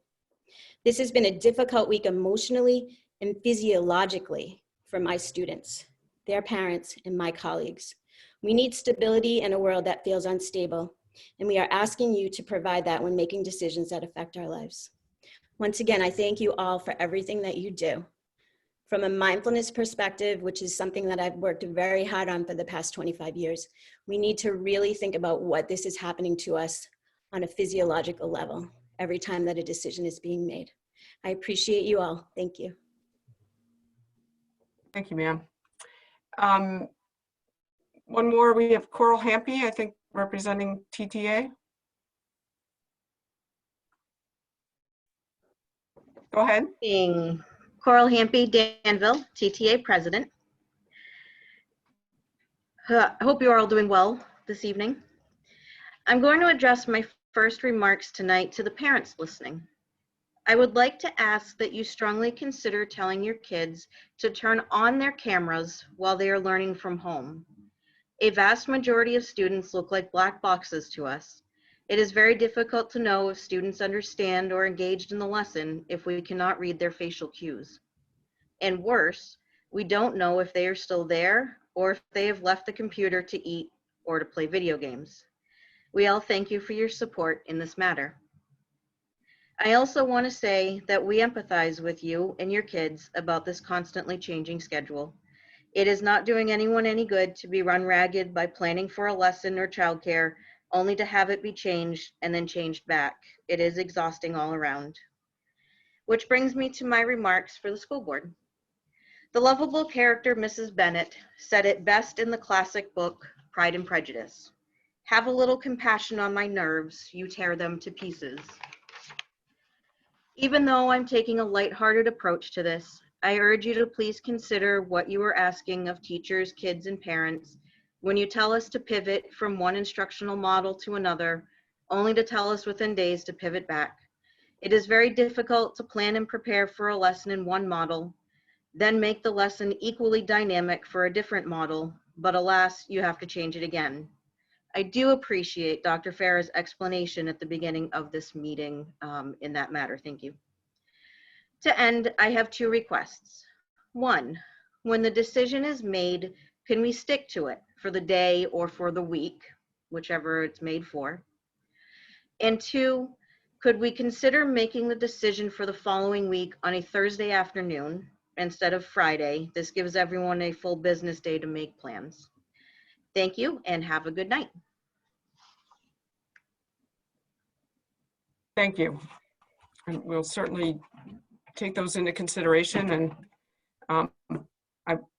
This has been a difficult week emotionally and physiologically for my students, their parents, and my colleagues. We need stability in a world that feels unstable, and we are asking you to provide that when making decisions that affect our lives. Once again, I thank you all for everything that you do. From a mindfulness perspective, which is something that I've worked very hard on for the past 25 years, we need to really think about what this is happening to us on a physiological level every time that a decision is being made. I appreciate you all. Thank you. Thank you, ma'am. One more, we have Coral Hampy, I think, representing TTA. Go ahead. Being Coral Hampy, Danville, TTA president. I hope you are all doing well this evening. I'm going to address my first remarks tonight to the parents listening. I would like to ask that you strongly consider telling your kids to turn on their cameras while they are learning from home. A vast majority of students look like black boxes to us. It is very difficult to know if students understand or engaged in the lesson if we cannot read their facial cues. And worse, we don't know if they are still there or if they have left the computer to eat or to play video games. We all thank you for your support in this matter. I also want to say that we empathize with you and your kids about this constantly changing schedule. It is not doing anyone any good to be run ragged by planning for a lesson or childcare only to have it be changed and then changed back. It is exhausting all around. Which brings me to my remarks for the school board. The lovable character Mrs. Bennet said it best in the classic book, Pride and Prejudice. Have a little compassion on my nerves, you tear them to pieces. Even though I'm taking a lighthearted approach to this, I urge you to please consider what you are asking of teachers, kids, and parents when you tell us to pivot from one instructional model to another, only to tell us within days to pivot back. It is very difficult to plan and prepare for a lesson in one model, then make the lesson equally dynamic for a different model, but alas, you have to change it again. I do appreciate Dr. Farah's explanation at the beginning of this meeting in that matter. Thank you. To end, I have 2 requests. 1, when the decision is made, can we stick to it for the day or for the week, whichever it's made for? And 2, could we consider making the decision for the following week on a Thursday afternoon instead of Friday? This gives everyone a full business day to make plans. Thank you and have a good night. Thank you. And we'll certainly take those into consideration. And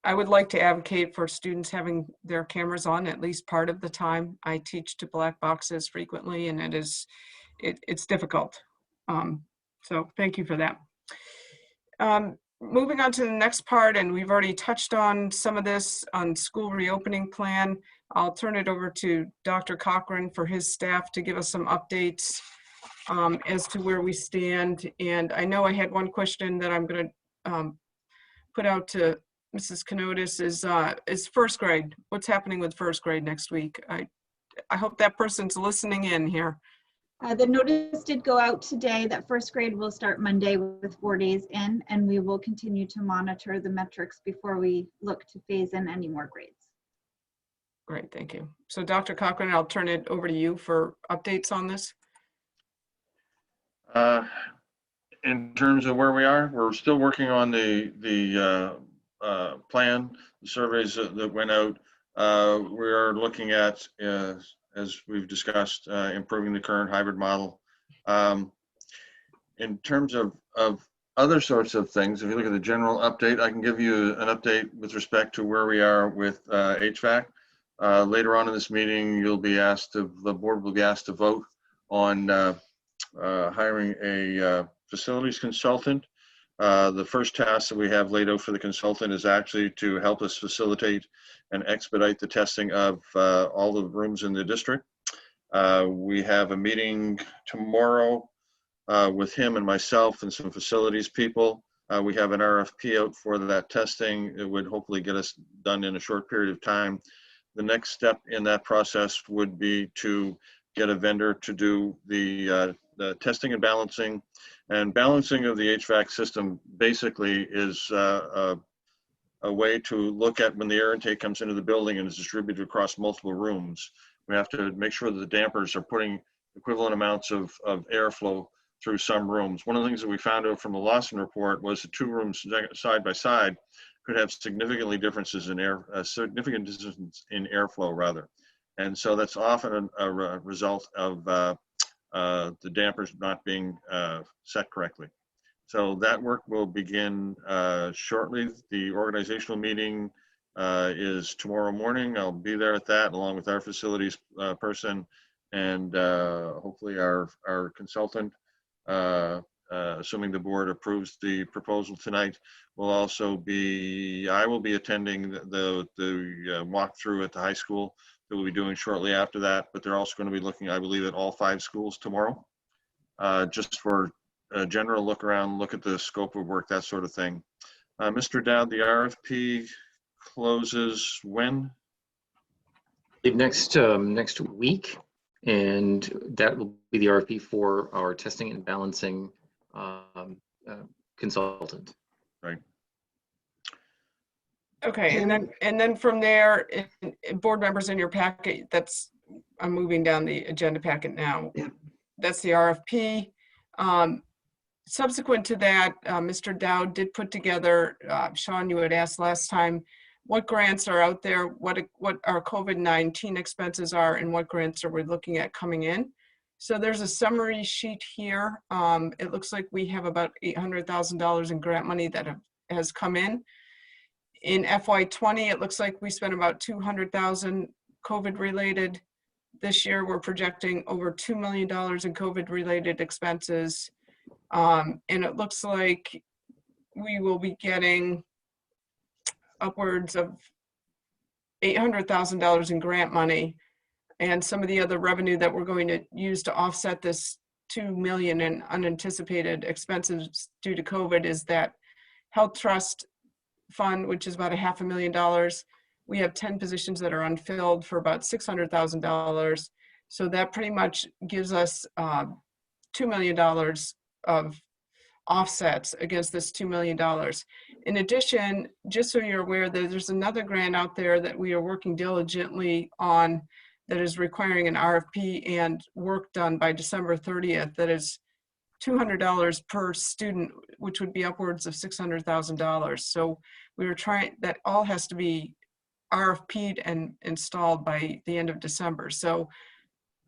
I would like to advocate for students having their cameras on at least part of the time. I teach to black boxes frequently, and it's difficult. So thank you for that. Moving on to the next part, and we've already touched on some of this on school reopening plan. I'll turn it over to Dr. Cochran for his staff to give us some updates as to where we stand. And I know I had one question that I'm going to put out to Mrs. Kanotis is first grade. What's happening with first grade next week? I hope that person's listening in here. The notice did go out today that first grade will start Monday with 4 days in, and we will continue to monitor the metrics before we look to phase in any more grades. Great, thank you. So Dr. Cochran, I'll turn it over to you for updates on this. In terms of where we are, we're still working on the plan, the surveys that went out. We are looking at, as we've discussed, improving the current hybrid model. In terms of other sorts of things, if you look at the general update, I can give you an update with respect to where we are with HVAC. Later on in this meeting, the board will be asked to vote on hiring a facilities consultant. The first task that we have laid out for the consultant is actually to help us facilitate and expedite the testing of all the rooms in the district. We have a meeting tomorrow with him and myself and some facilities people. We have an RFP out for that testing. It would hopefully get us done in a short period of time. The next step in that process would be to get a vendor to do the testing and balancing. And balancing of the HVAC system basically is a way to look at when the air intake comes into the building and is distributed across multiple rooms. We have to make sure that the dampers are putting equivalent amounts of airflow through some rooms. One of the things that we found out from the Lawson report was the 2 rooms side by side could have significant differences in airflow rather. And so that's often a result of the dampers not being set correctly. So that work will begin shortly. The organizational meeting is tomorrow morning. I'll be there at that along with our facilities person and hopefully our consultant, assuming the board approves the proposal tonight. I will be attending the walkthrough at the high school that we'll be doing shortly after that, but they're also going to be looking, I believe, at all 5 schools tomorrow, just for a general look around, look at the scope of work, that sort of thing. Mr. Dowd, the RFP closes when? Next week, and that will be the RFP for our testing and balancing consultant. Right. Okay, and then from there, board members in your packet, I'm moving down the agenda packet now. Yeah. That's the RFP. Subsequent to that, Mr. Dowd did put together, Sean, you had asked last time, what grants are out there, what our COVID-19 expenses are, and what grants are we looking at coming in. So there's a summary sheet here. It looks like we have about $800,000 in grant money that has come in. In FY20, it looks like we spent about $200,000 COVID related. This year, we're projecting over $2 million in COVID related expenses. And it looks like we will be getting upwards of $800,000 in grant money. And some of the other revenue that we're going to use to offset this $2 million in unanticipated expenses due to COVID is that Health Trust fund, which is about $500,000. We have 10 positions that are unfilled for about $600,000. So that pretty much gives us $2 million of offsets against this $2 million. In addition, just so you're aware, that there's another grant out there that we are working diligently on that is requiring an RFP and work done by December 30th. That is $200 per student, which would be upwards of $600,000. So we were trying, that all has to be RFP'd and installed by the end of December. So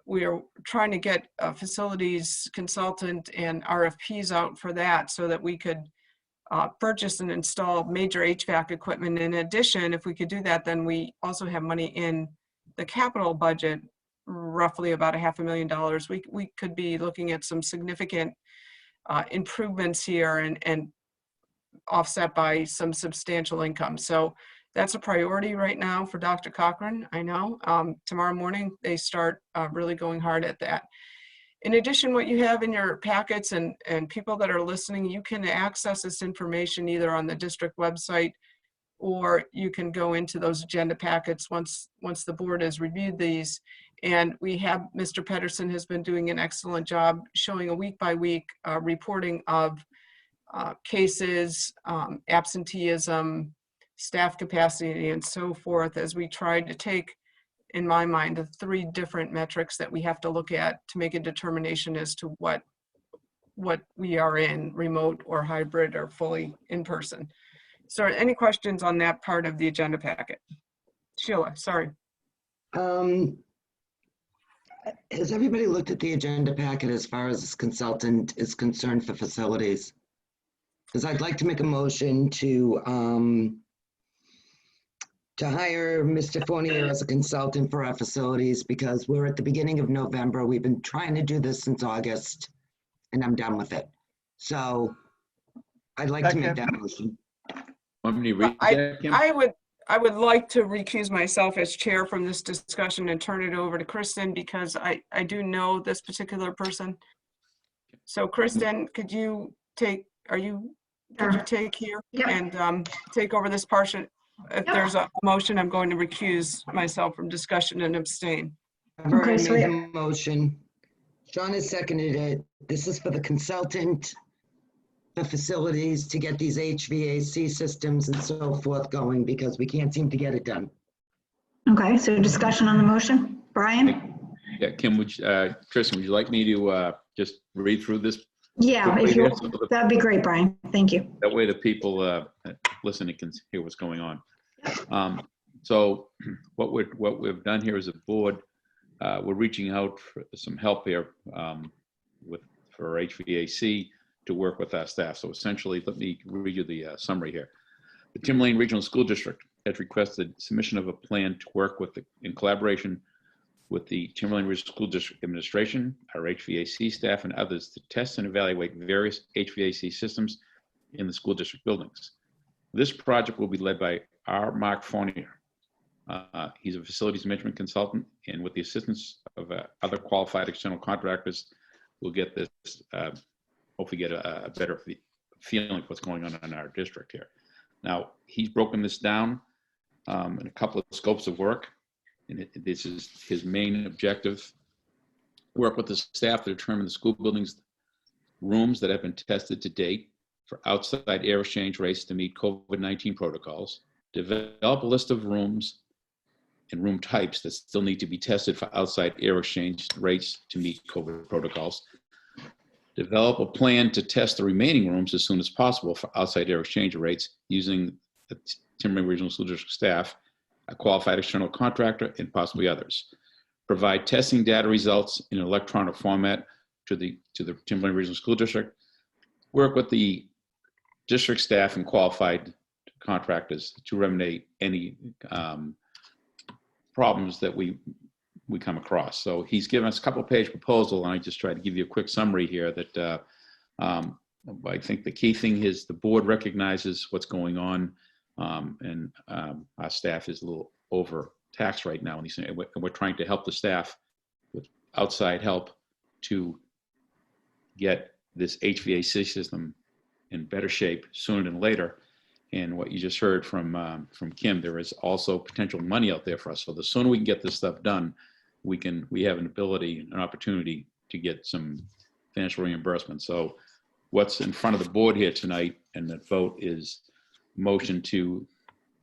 we are trying to get a facilities consultant and RFPs out for that so that we could purchase and install major HVAC equipment. In addition, if we could do that, then we also have money in the capital budget, roughly about $500,000. We could be looking at some significant improvements here and offset by some substantial income. So that's a priority right now for Dr. Cochran, I know. Tomorrow morning, they start really going hard at that. In addition, what you have in your packets and people that are listening, you can access this information either on the district website, or you can go into those agenda packets once the board has reviewed these. And we have, Mr. Pedersen has been doing an excellent job showing a week-by-week reporting of cases, absenteeism, staff capacity, and so forth, as we try to take, in my mind, the 3 different metrics that we have to look at to make a determination as to what we are in, remote or hybrid or fully in person. So any questions on that part of the agenda packet? Sheila, sorry. Has everybody looked at the agenda packet as far as this consultant is concerned for facilities? Because I'd like to make a motion to hire Mr. Fournier as a consultant for our facilities, because we're at the beginning of November. We've been trying to do this since August, and I'm done with it. So I'd like to make that motion. Want me to read that, Kim? I would like to recuse myself as chair from this discussion and turn it over to Kristen, because I do know this particular person. So Kristen, could you take, could you take here and take over this portion? If there's a motion, I'm going to recuse myself from discussion and abstain. I've already made the motion. Sean has seconded it. This is for the consultant, the facilities, to get these HVAC systems and so forth going, because we can't seem to get it done. Okay, so discussion on the motion. Brian? Yeah, Kim, Kristen, would you like me to just read through this? Yeah, if you, that'd be great, Brian. Thank you. That way the people listening can hear what's going on. So what we've done here as a board, we're reaching out for some help here for HVAC to work with our staff. So essentially, let me read you the summary here. The Timberlane Regional School District has requested submission of a plan to work with in collaboration with the Timberlane Regional School District Administration, our HVAC staff, and others to test and evaluate various HVAC systems in the school district buildings. This project will be led by our Mark Fournier. He's a facilities management consultant, and with the assistance of other qualified external contractors, we'll get this, hopefully get a better feeling of what's going on in our district here. Now, he's broken this down in a couple of scopes of work, and this is his main objective: work with the staff to determine the school buildings rooms that have been tested to date for outside air exchange rates to meet COVID-19 protocols, develop a list of rooms and room types that still need to be tested for outside air exchange rates to meet COVID protocols, develop a plan to test the remaining rooms as soon as possible for outside air exchange rates using the Timberlane Regional School District staff, a qualified external contractor, and possibly others. Provide testing data results in an electronic format to the Timberlane Regional School District. Work with the district staff and qualified contractors to remedy any problems that we come across. So he's given us a couple-page proposal, and I just try to give you a quick summary here that I think the key thing is the board recognizes what's going on, and our staff is a little overtaxed right now, and we're trying to help the staff with outside help to get this HVAC system in better shape sooner than later. And what you just heard from Kim, there is also potential money out there for us. So the sooner we can get this stuff done, we have an ability, an opportunity to get some financial reimbursement. So what's in front of the board here tonight and the vote is motion to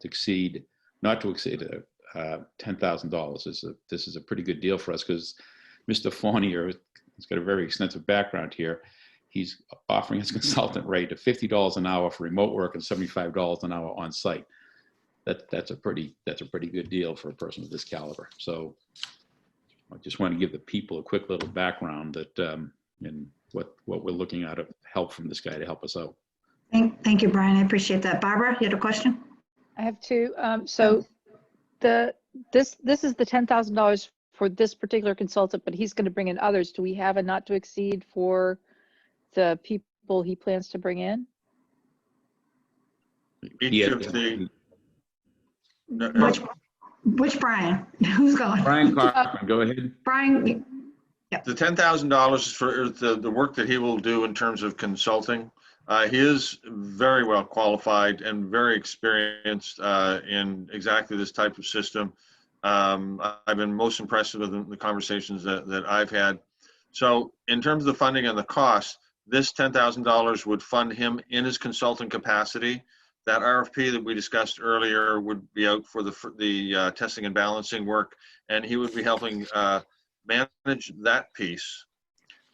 exceed, not to exceed $10,000. This is a pretty good deal for us because Mr. Fournier has got a very extensive background here. He's offering his consultant rate of $50 an hour for remote work and $75 an hour on site. That's a pretty good deal for a person of this caliber. So I just want to give the people a quick little background that and what we're looking at of help from this guy to help us out. Thank you, Brian. I appreciate that. Barbara, you had a question? I have two. So this is the $10,000 for this particular consultant, but he's going to bring in others. Do we have a not to exceed for the people he plans to bring in? Each of the Which Brian? Who's going? Brian Cochran, go ahead. Brian. Yep. The $10,000 is for the work that he will do in terms of consulting. He is very well qualified and very experienced in exactly this type of system. I've been most impressed with the conversations that I've had. So in terms of the funding and the cost, this $10,000 would fund him in his consulting capacity. That RFP that we discussed earlier would be out for the testing and balancing work, and he would be helping manage that piece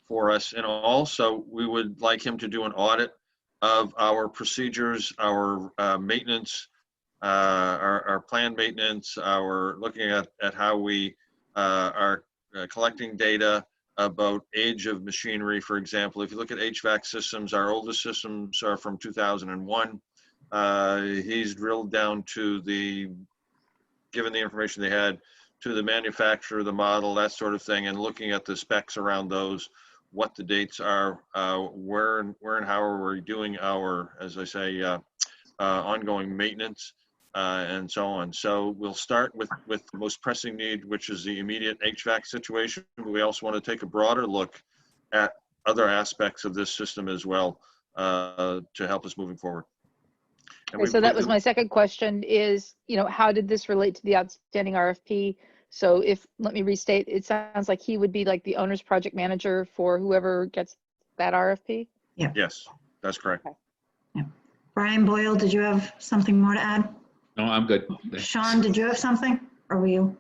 for us. And also, we would like him to do an audit of our procedures, our maintenance, our planned maintenance, our looking at how we are collecting data about age of machinery. For example, if you look at HVAC systems, our oldest systems are from 2001. He's drilled down to given the information they had, to the manufacturer, the model, that sort of thing, and looking at the specs around those, what the dates are, where and how are we doing our, as I say, ongoing maintenance, and so on. So we'll start with the most pressing need, which is the immediate HVAC situation. We also want to take a broader look at other aspects of this system as well to help us moving forward. Okay, so that was my second question is, how did this relate to the outstanding RFP? So let me restate, it sounds like he would be like the owner's project manager for whoever gets that RFP? Yeah. Yes, that's correct. Okay. Yeah. Brian Boyle, did you have something more to add? No, I'm good. Sean, did you have something? Or were you?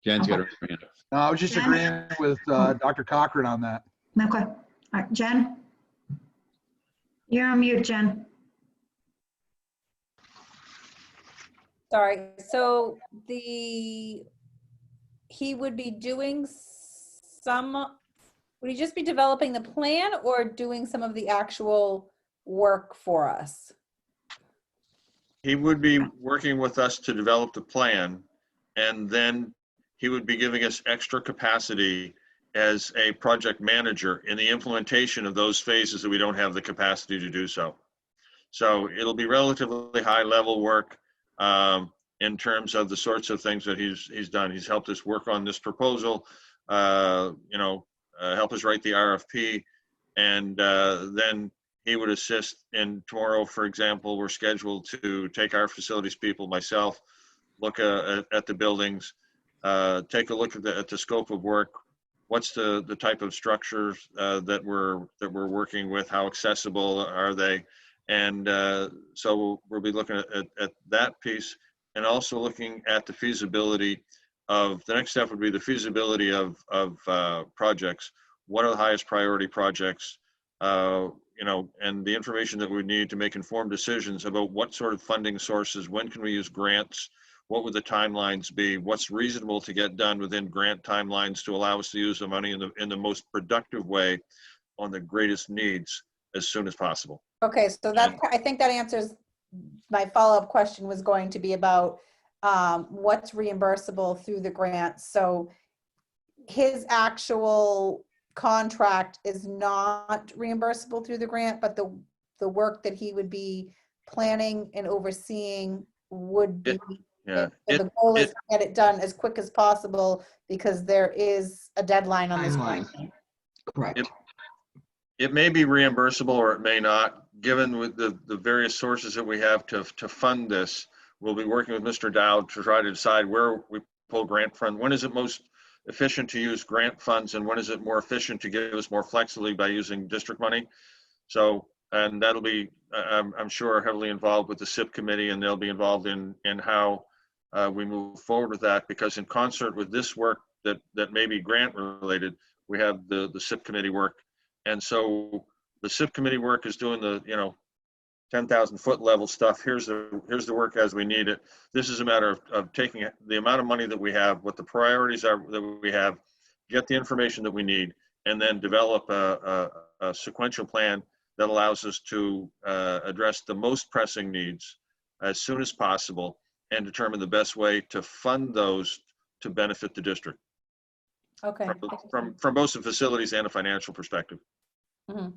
Jen's got her hand up. No, I was just agreeing with Dr. Cochran on that. Okay. All right, Jen? You're on mute, Jen. Sorry, so he would be doing would he just be developing the plan or doing some of the actual work for us? He would be working with us to develop the plan, and then he would be giving us extra capacity as a project manager in the implementation of those phases that we don't have the capacity to do so. So it'll be relatively high level work in terms of the sorts of things that he's done. He's helped us work on this proposal, help us write the RFP, and then he would assist. And tomorrow, for example, we're scheduled to take our facilities people, myself, look at the buildings, take a look at the scope of work. What's the type of structures that we're working with? How accessible are they? And so we'll be looking at that piece, and also looking at the feasibility of, the next step would be the feasibility of projects. What are the highest priority projects? And the information that we need to make informed decisions about what sort of funding sources, when can we use grants, what would the timelines be, what's reasonable to get done within grant timelines to allow us to use the money in the most productive way on the greatest needs as soon as possible. Okay, so that, I think that answers my follow-up question was going to be about what's reimbursable through the grant. So his actual contract is not reimbursable through the grant, but the work that he would be planning and overseeing would be. Yeah. The goal is to get it done as quick as possible because there is a deadline on this grant. Correct. It may be reimbursable or it may not. given with the various sources that we have to fund this, we'll be working with Mr. Dow to try to decide where we pull grant fund. When is it most efficient to use grant funds, and when is it more efficient to give us more flexibility by using district money? So, and that'll be, I'm sure, heavily involved with the SIP committee, and they'll be involved in how we move forward with that, because in concert with this work that may be grant related, we have the SIP committee work. And so the SIP committee work is doing the 10,000 foot level stuff. Here's the work as we need it. This is a matter of taking the amount of money that we have, what the priorities are that we have, get the information that we need, and then develop a sequential plan that allows us to address the most pressing needs as soon as possible and determine the best way to fund those to benefit the district. Okay. From both the facilities and a financial perspective. Mhm.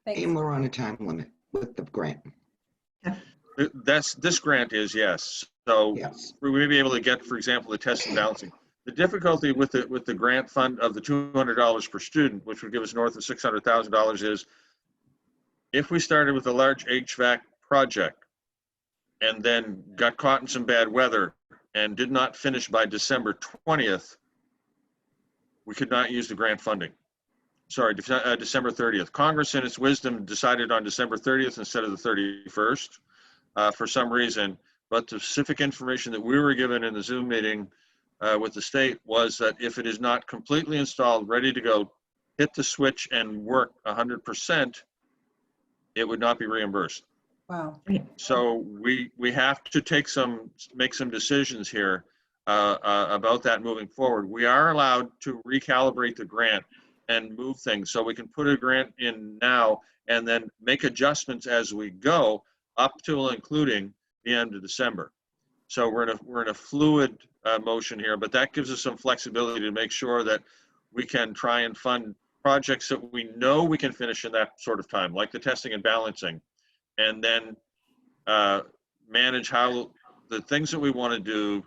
And we're on a time limit with the grant. This grant is, yes. So we may be able to get, for example, the test and balancing. The difficulty with the grant fund of the $200 per student, which would give us north of $600,000, is if we started with a large HVAC project and then got caught in some bad weather and did not finish by December 20th, we could not use the grant funding. Sorry, December 30th. Congress, in its wisdom, decided on December 30th instead of the 31st for some reason. But the specific information that we were given in the Zoom meeting with the state was that if it is not completely installed, ready to go, hit the switch and work 100%, it would not be reimbursed. Wow. So we have to make some decisions here about that moving forward. We are allowed to recalibrate the grant and move things, so we can put a grant in now and then make adjustments as we go up to including the end of December. So we're in a fluid motion here, but that gives us some flexibility to make sure that we can try and fund projects that we know we can finish in that sort of time, like the testing and balancing, and then manage how the things that we want to do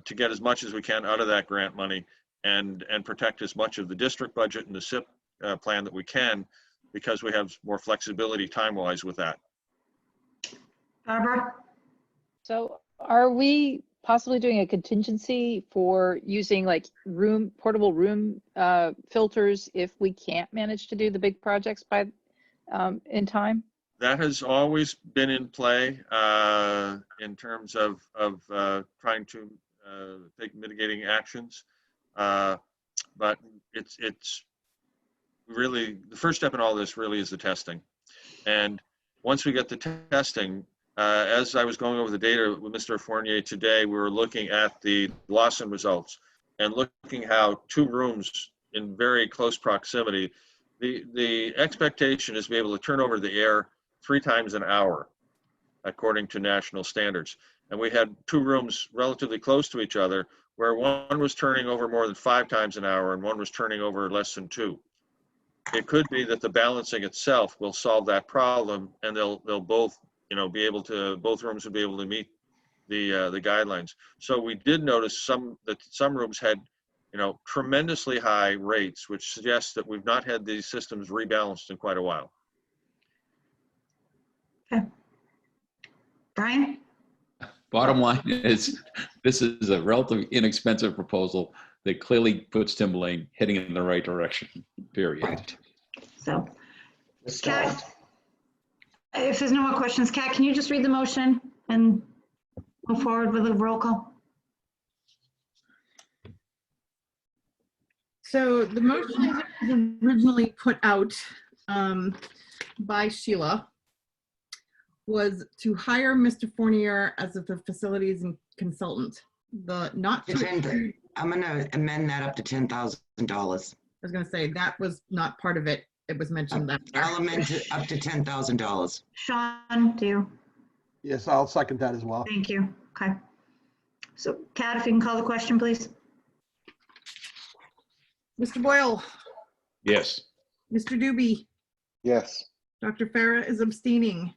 to get as much as we can out of that grant money and protect as much of the district budget and the SIP plan that we can, because we have more flexibility time-wise with that. Barbara? So are we possibly doing a contingency for using like portable room filters if we can't manage to do the big projects by in time? That has always been in play in terms of trying to take mitigating actions. But it's really, the first step in all this really is the testing. And once we get the testing, as I was going over the data with Mr. Fournier today, we were looking at the Lawson results and looking how 2 rooms in very close proximity, the expectation is to be able to turn over the air 3 times an hour, according to national standards. And we had 2 rooms relatively close to each other where one was turning over more than 5 times an hour and one was turning over less than 2. It could be that the balancing itself will solve that problem, and they'll both, be able to, both rooms will be able to meet the guidelines. So we did notice that some rooms had, tremendously high rates, which suggests that we've not had these systems rebalanced in quite a while. Okay. Brian? Bottom line is, this is a relatively inexpensive proposal that clearly puts Timberlane heading in the right direction, period. Right. So, Kat, if there's no more questions, Kat, can you just read the motion and move forward with a roll call? So the motion as it was originally put out by Sheila was to hire Mr. Fournier as the facilities and consultant. I'm going to amend that up to $10,000. I was going to say that was not part of it. It was mentioned that. I'll amend it up to $10,000. Sean, do you? Yes, I'll second that as well. Thank you. Okay. So, Kat, if you can call the question, please. Mr. Boyle? Yes. Mr. Doobie? Yes. Dr. Farah is abstaining.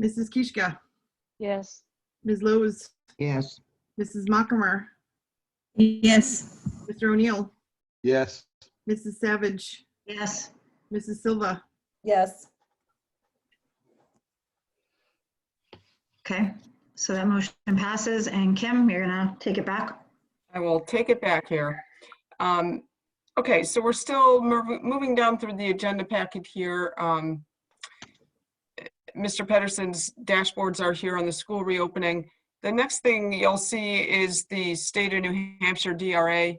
Mrs. Kishka? Yes. Ms. Lowe's? Yes. Mrs. Mockamer? Yes. Mr. O'Neill? Yes. Mrs. Savage? Yes. Mrs. Silva? Yes. Okay, so that motion passes, and Kim, you're gonna take it back? I will take it back here. Okay, so we're still moving down through the agenda packet here. Mr. Pedersen's dashboards are here on the school reopening. The next thing you'll see is the state of New Hampshire DRA.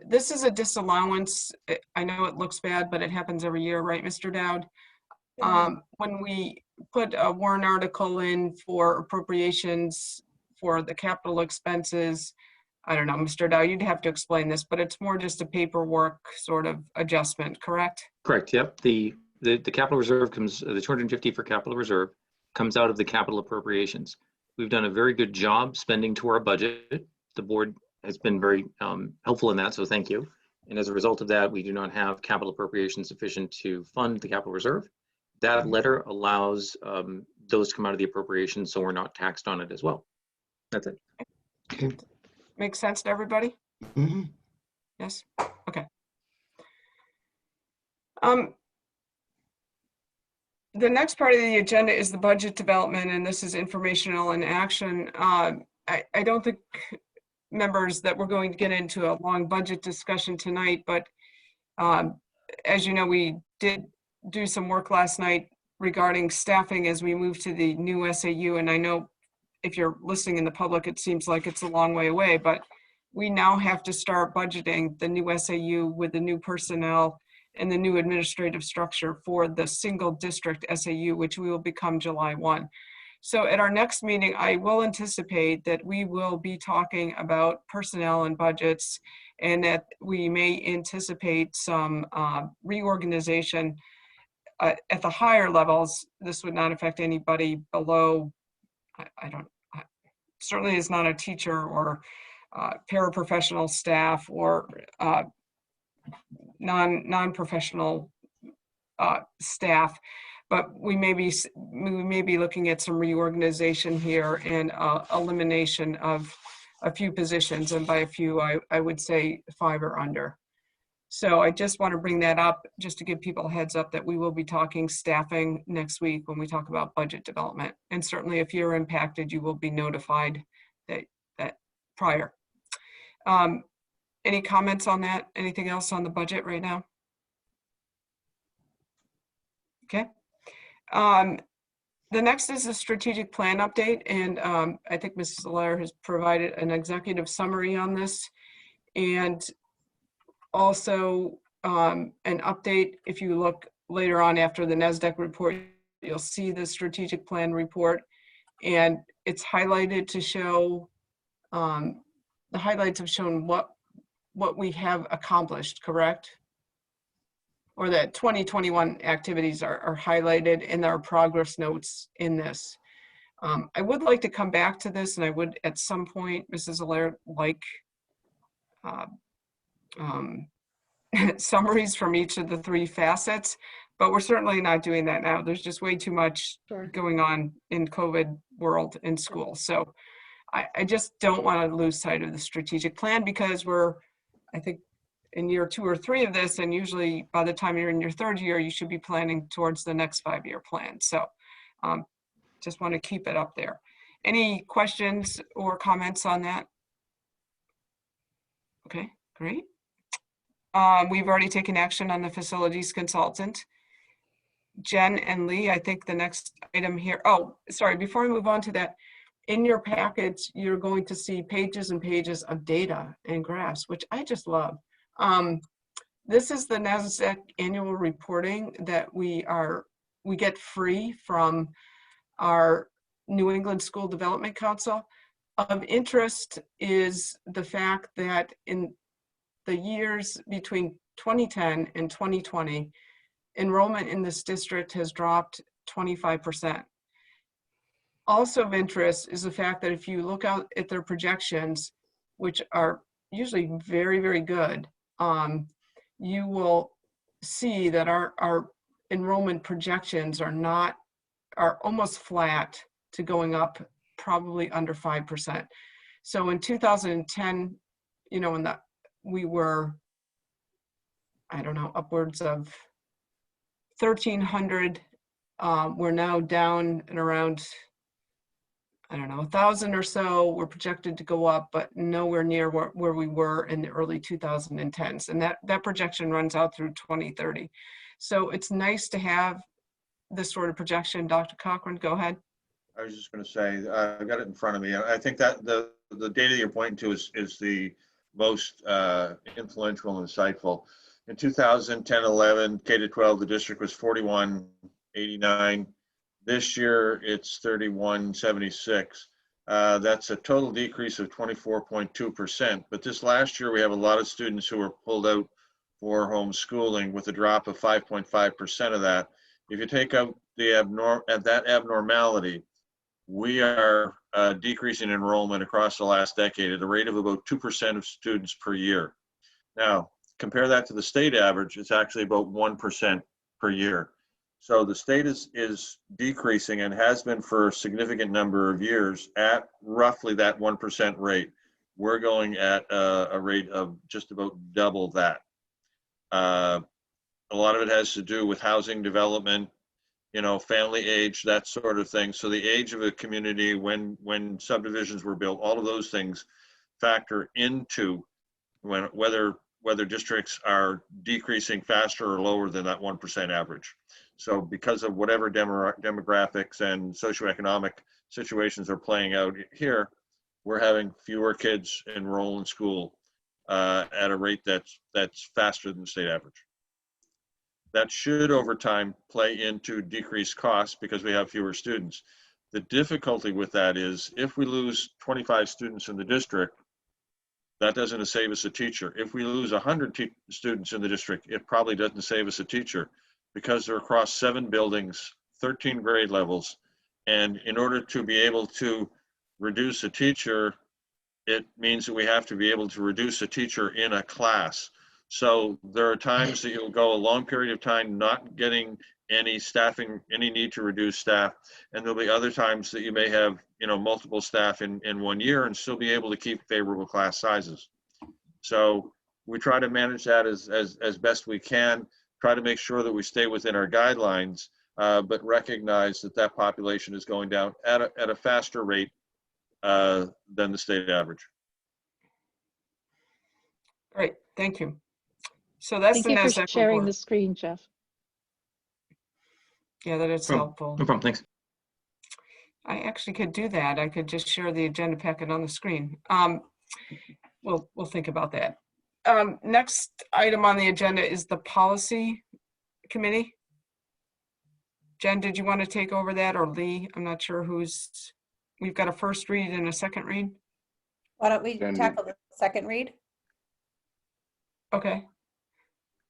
This is a disallowance. I know it looks bad, but it happens every year, right, Mr. Dowd? When we put a warrant article in for appropriations for the capital expenses, I don't know, Mr. Dowd, you'd have to explain this, but it's more just a paperwork sort of adjustment, correct? Correct, yep. The capital reserve comes, the 250 for capital reserve comes out of the capital appropriations. We've done a very good job spending to our budget. The board has been very helpful in that, so thank you. And as a result of that, we do not have capital appropriations sufficient to fund the capital reserve. That letter allows those to come out of the appropriations, so we're not taxed on it as well. That's it. Makes sense to everybody? Mm-hmm. Yes? Okay. The next part of the agenda is the budget development, and this is informational and action. I don't think, members, that we're going to get into a long budget discussion tonight, but as you know, we did do some work last night regarding staffing as we move to the new SAU, and I know if you're listening in the public, it seems like it's a long way away, but we now have to start budgeting the new SAU with the new personnel and the new administrative structure for the single district SAU, which we will become July 1. So at our next meeting, I will anticipate that we will be talking about personnel and budgets, and that we may anticipate some reorganization at the higher levels. This would not affect anybody below, certainly is not a teacher or paraprofessional staff or non-professional staff, but we may be looking at some reorganization here and elimination of a few positions, and by a few I would say 5 or under. So I just want to bring that up just to give people a heads up that we will be talking staffing next week when we talk about budget development, and certainly if you're impacted, you will be notified that prior. Any comments on that? Anything else on the budget right now? Okay. The next is a strategic plan update, and I think Mrs. Allaire has provided an executive summary on this, and also an update. If you look later on after the Nasdaq report, you'll see the strategic plan report, and it's highlighted to show, the highlights have shown what we have accomplished, correct? Or that 2021 activities are highlighted in our progress notes in this. I would like to come back to this, and I would at some point, Mrs. Allaire, like summaries from each of the 3 facets, but we're certainly not doing that now. There's just way too much going on in COVID world in school. So I just don't want to lose sight of the strategic plan, because we're, I think, in year 2 or 3 of this, and usually by the time you're in your 3rd year, you should be planning towards the next 5-year plan. So just want to keep it up there. Any questions or comments on that? Okay, great. We've already taken action on the facilities consultant. Jen and Lee, I think the next item here, oh, sorry, before I move on to that, in your package, you're going to see pages and pages of data and graphs, which I just love. This is the Nasdaq annual reporting that we get free from our New England School Development Council. Of interest is the fact that in the years between 2010 and 2020, enrollment in this district has dropped 25%. Also of interest is the fact that if you look out at their projections, which are usually very, very good, you will see that our enrollment projections are almost flat to going up probably under 5%. So in 2010, you know, we were, I don't know, upwards of 1,300. We're now down and around I don't know, 1,000 or so were projected to go up, but nowhere near where we were in the early 2010s. And that projection runs out through 2030. So it's nice to have this sort of projection. Dr. Cochran, go ahead. I was just going to say, I've got it in front of me. I think that the data you're pointing to is the most influential and insightful. In 2010-11, K-12, the district was 4189. This year, it's 3176. That's a total decrease of 24.2%. But this last year, we have a lot of students who were pulled out for homeschooling with a drop of 5.5% of that. If you take out that abnormality, we are decreasing enrollment across the last decade at a rate of about 2% of students per year. Now, compare that to the state average, it's actually about 1% per year. So the state is decreasing and has been for a significant number of years at roughly that 1% rate. We're going at a rate of just about double that. A lot of it has to do with housing development, you know, family age, that sort of thing. So the age of a community, when subdivisions were built, all of those things factor into whether districts are decreasing faster or lower than that 1% average. So because of whatever demographics and socioeconomic situations are playing out here, we're having fewer kids enroll in school at a rate that's faster than the state average. That should over time play into decreased costs because we have fewer students. The difficulty with that is if we lose 25 students in the district, that doesn't save us a teacher. If we lose 100 students in the district, it probably doesn't save us a teacher because they're across 7 buildings, 13 grade levels. And in order to be able to reduce a teacher, it means that we have to be able to reduce a teacher in a class. So there are times that you'll go a long period of time not getting any staffing, any need to reduce staff. And there'll be other times that you may have, you know, multiple staff in 1 year and still be able to keep favorable class sizes. So we try to manage that as best we can, try to make sure that we stay within our guidelines, but recognize that that population is going down at a faster rate than the state average. Great, thank you. So that's the Thank you for Nasdaq sharing report. the screen, Jeff. Yeah, that is helpful. No problem, thanks. I actually could do that. I could just share the agenda packet on the screen. We'll think about that. Next item on the agenda is the policy committee. Jen, did you want to take over that, or Lee? I'm not sure who's, we've got a first read and a second read. Why don't we tackle the second read? Okay.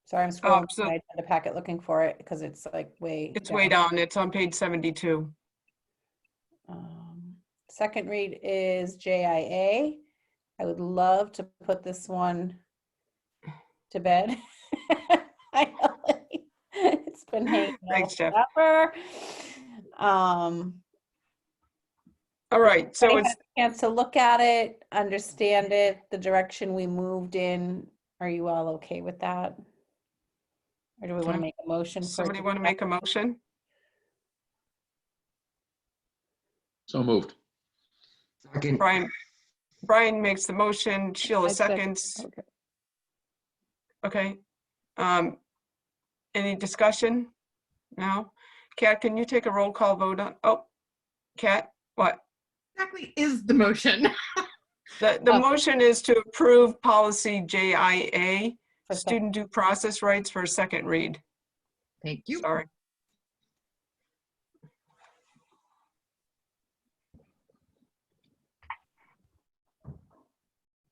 Sorry, I'm scrolling so my agenda packet looking for it because it's like way it's way down. It's on page 72. Second read is JIA. I would love to put this one to bed. I know it's been hanging Thanks, Jeff. forever. All right, so it's a chance to look at it, understand it, the direction we moved in. Are you all okay with that? Or do we want to make a motion? Somebody want to make a motion? So moved. Second. Brian makes the motion, Sheila seconds. Okay. Any discussion? No? Kat, can you take a roll call vote on? Oh, Kat, what? Exactly is the motion. The motion is to approve policy JIA, student due process rights, for a second read. Thank you. Sorry.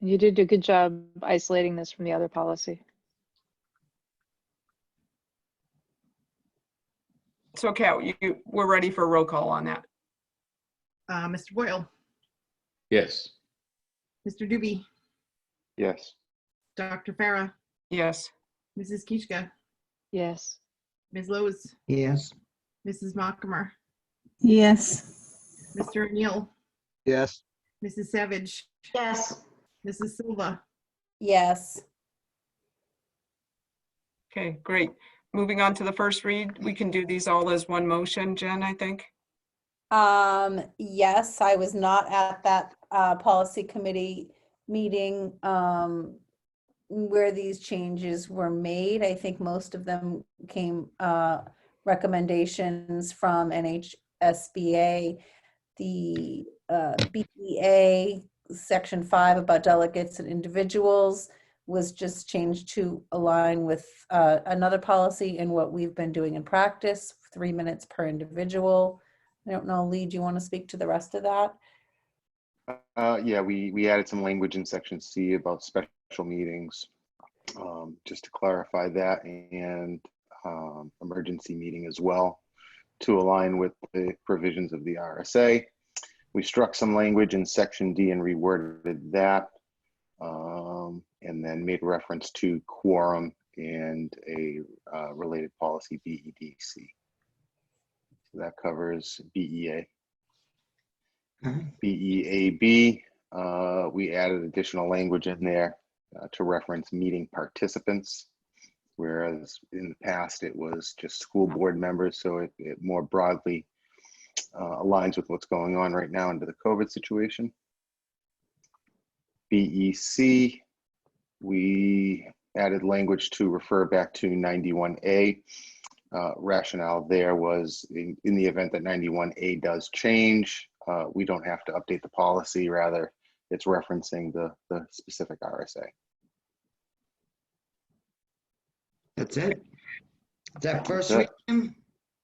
You did a good job isolating this from the other policy. So Kat, we're ready for a roll call on that. Mr. Boyle, Yes. Mr. Doobie, Yes. Dr. Farah, Yes. Mrs. Kishka, Yes. Ms. Lowe's, Yes. Mrs. Mockamer, Yes. Mr. O'Neill, Yes. Mrs. Savage, Yes. Mrs. Silva. Yes. Okay, great. Moving on to the first read. We can do these all as one motion, Jen, I think. Yes, I was not at that policy committee meeting where these changes were made. I think most of them came recommendations from NHSBA. The BEA section 5 about delegates and individuals was just changed to align with another policy in what we've been doing in practice, 3 minutes per individual. I don't know, Lee, do you want to speak to the rest of that? Yeah, we added some language in section C about special meetings, just to clarify that, and emergency meeting as well, to align with the provisions of the RSA. We struck some language in section D and reworded that, and then made reference to quorum and a related policy, BEDC. So that covers BEA. BEAB, we added additional language in there to reference meeting participants, whereas in the past it was just school board members, so it more broadly aligns with what's going on right now under the COVID situation. BEC, we added language to refer back to 91A. Rationale there was in the event that 91A does change, we don't have to update the policy, rather it's referencing the specific RSA. That's it? Is that first read?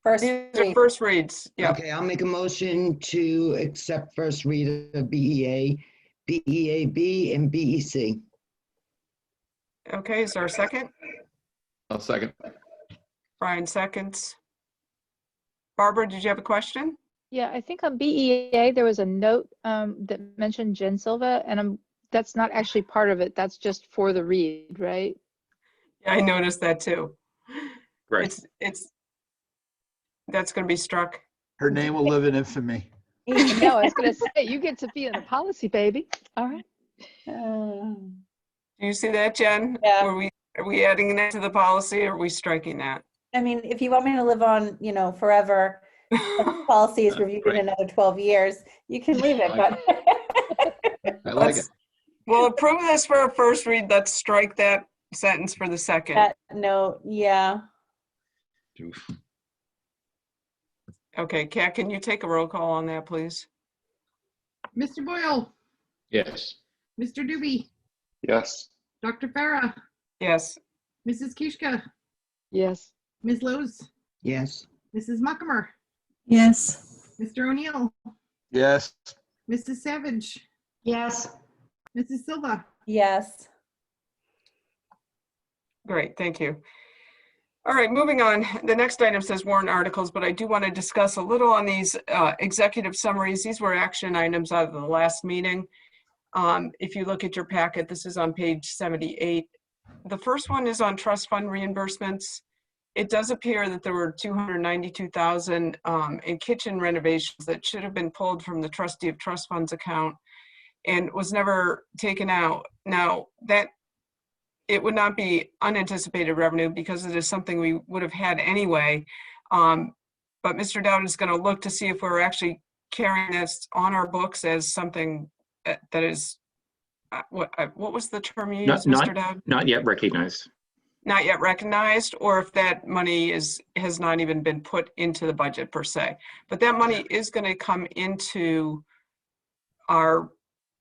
First read. First reads, yeah. Okay, I'll make a motion to accept first read of BEA, BEAB, and BEC. Okay, is there a second? I'll second. Brian seconds. Barbara, did you have a question? Yeah, I think on BEA, there was a note that mentioned Jen Silva, and that's not actually part of it. That's just for the read, right? Yeah, I noticed that too. Right. That's going to be struck. Her name will live in infamy. No, I was going to say, you get to be in the policy, baby. All right. Do you see that, Jen? Yeah. Are we adding that to the policy, or are we striking that? I mean, if you want me to live on, forever, policy is reviewed in another 12 years, you can leave it, but. I like it. We'll approve this for a first read. Let's strike that sentence for the second. That note, yeah. Okay, Kat, can you take a roll call on that, please? Mr. Boyle, Yes. Mr. Doobie, Yes. Dr. Farah, Yes. Mrs. Kishka, Yes. Ms. Lowe's, Yes. Mrs. Muckamer, Yes. Mr. O'Neill, Yes. Mrs. Savage, Yes. Mrs. Silva. Yes. Great, thank you. All right, moving on. The next item says warrant articles, but I do want to discuss a little on these executive summaries. These were action items out of the last meeting. If you look at your packet, this is on page 78. The first one is on trust fund reimbursements. It does appear that there were $292,000 in kitchen renovations that should have been pulled from the trustee of trust funds account and was never taken out. Now, that it would not be unanticipated revenue because it is something we would have had anyway. But Mr. Dowd is going to look to see if we're actually carrying this on our books as something that is, what was the term you used, Mr. Dowd? Not yet recognized. Not yet recognized, or if that money has not even been put into the budget per se. But that money is going to come into our,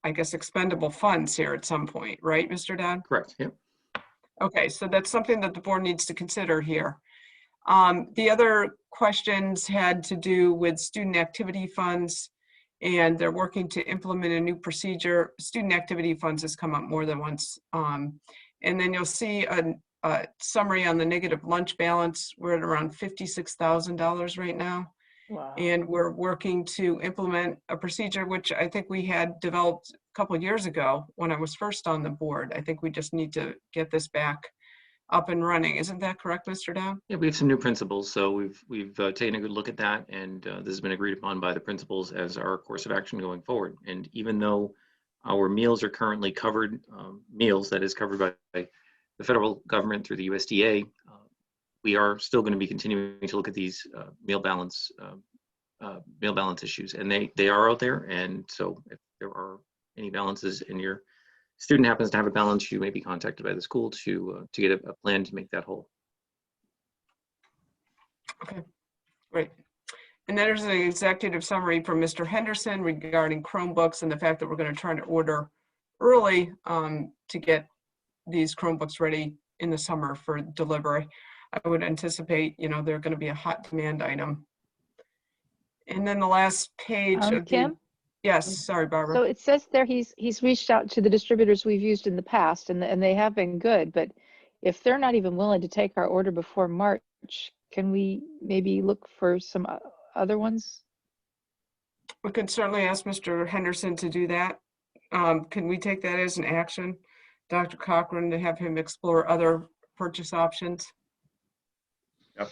I guess, expendable funds here at some point, right, Mr. Dowd? Correct, yep. Okay, so that's something that the board needs to consider here. The other questions had to do with student activity funds, and they're working to implement a new procedure. Student activity funds has come up more than once. And then you'll see a summary on the negative lunch balance. We're at around $56,000 right now. Wow. And we're working to implement a procedure which I think we had developed a couple of years ago when I was first on the board. I think we just need to get this back up and running. Isn't that correct, Mr. Dow? Yeah, we have some new principles, so we've taken a good look at that, and this has been agreed upon by the principals as our course of action going forward. And even though our meals are currently covered, meals that is covered by the federal government through the USDA, we are still going to be continuing to look at these meal balance mail balance issues, and they are out there. And so if there are any balances and your student happens to have a balance, you may be contacted by the school to get a plan to make that whole. Okay, great. And then there's an executive summary from Mr. Henderson regarding Chromebooks and the fact that we're going to try to order early to get these Chromebooks ready in the summer for delivery. I would anticipate, they're going to be a hot demand item. And then the last page of Kim? Yes, sorry, Barbara. So it says there he's reached out to the distributors we've used in the past, and they have been good. But if they're not even willing to take our order before March, can we maybe look for some other ones? We could certainly ask Mr. Henderson to do that. Can we take that as an action, Dr. Cochran, to have him explore other purchase options? Yep.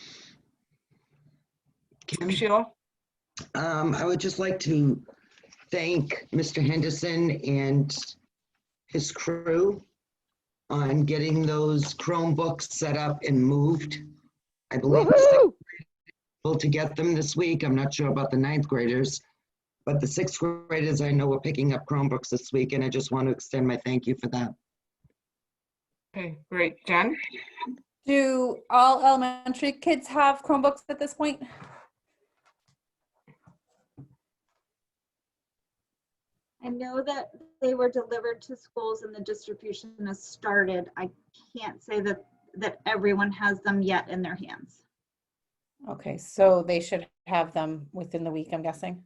Sheila? I would just like to thank Mr. Henderson and his crew on getting those Chromebooks set up and moved. I believe we're able to get them this week. I'm not sure about the 9th graders, but the 6th graders I know are picking up Chromebooks this week, and I just want to extend my thank you for that. Okay, great. Jen? Do all elementary kids have Chromebooks at this point? I know that they were delivered to schools and the distribution has started. I can't say that everyone has them yet in their hands. Okay, so they should have them within the week, I'm guessing.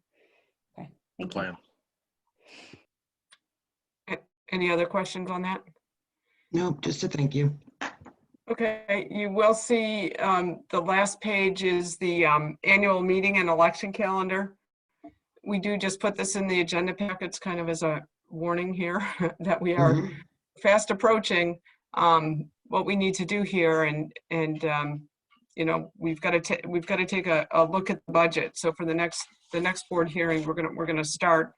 Okay, thank you. Any other questions on that? No, just a thank you. Okay, you will see the last page is the annual meeting and election calendar. We do just put this in the agenda packets kind of as a warning here that we are fast approaching what we need to do here, and we've got to take a look at the budget. So for the next board hearing, we're gonna start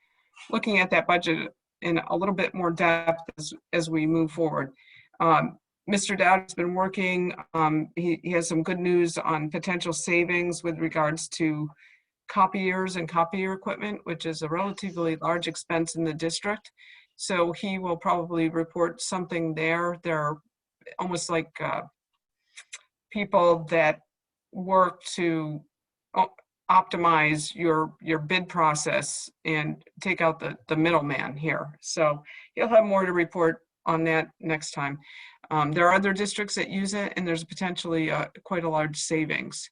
looking at that budget in a little bit more depth as we move forward. Mr. Dowd has been working. He has some good news on potential savings with regards to copiers and copier equipment, which is a relatively large expense in the district. So he will probably report something there. There are almost like people that work to optimize your bid process and take out the middleman here. So he'll have more to report on that next time. There are other districts that use it, and there's potentially quite a large savings.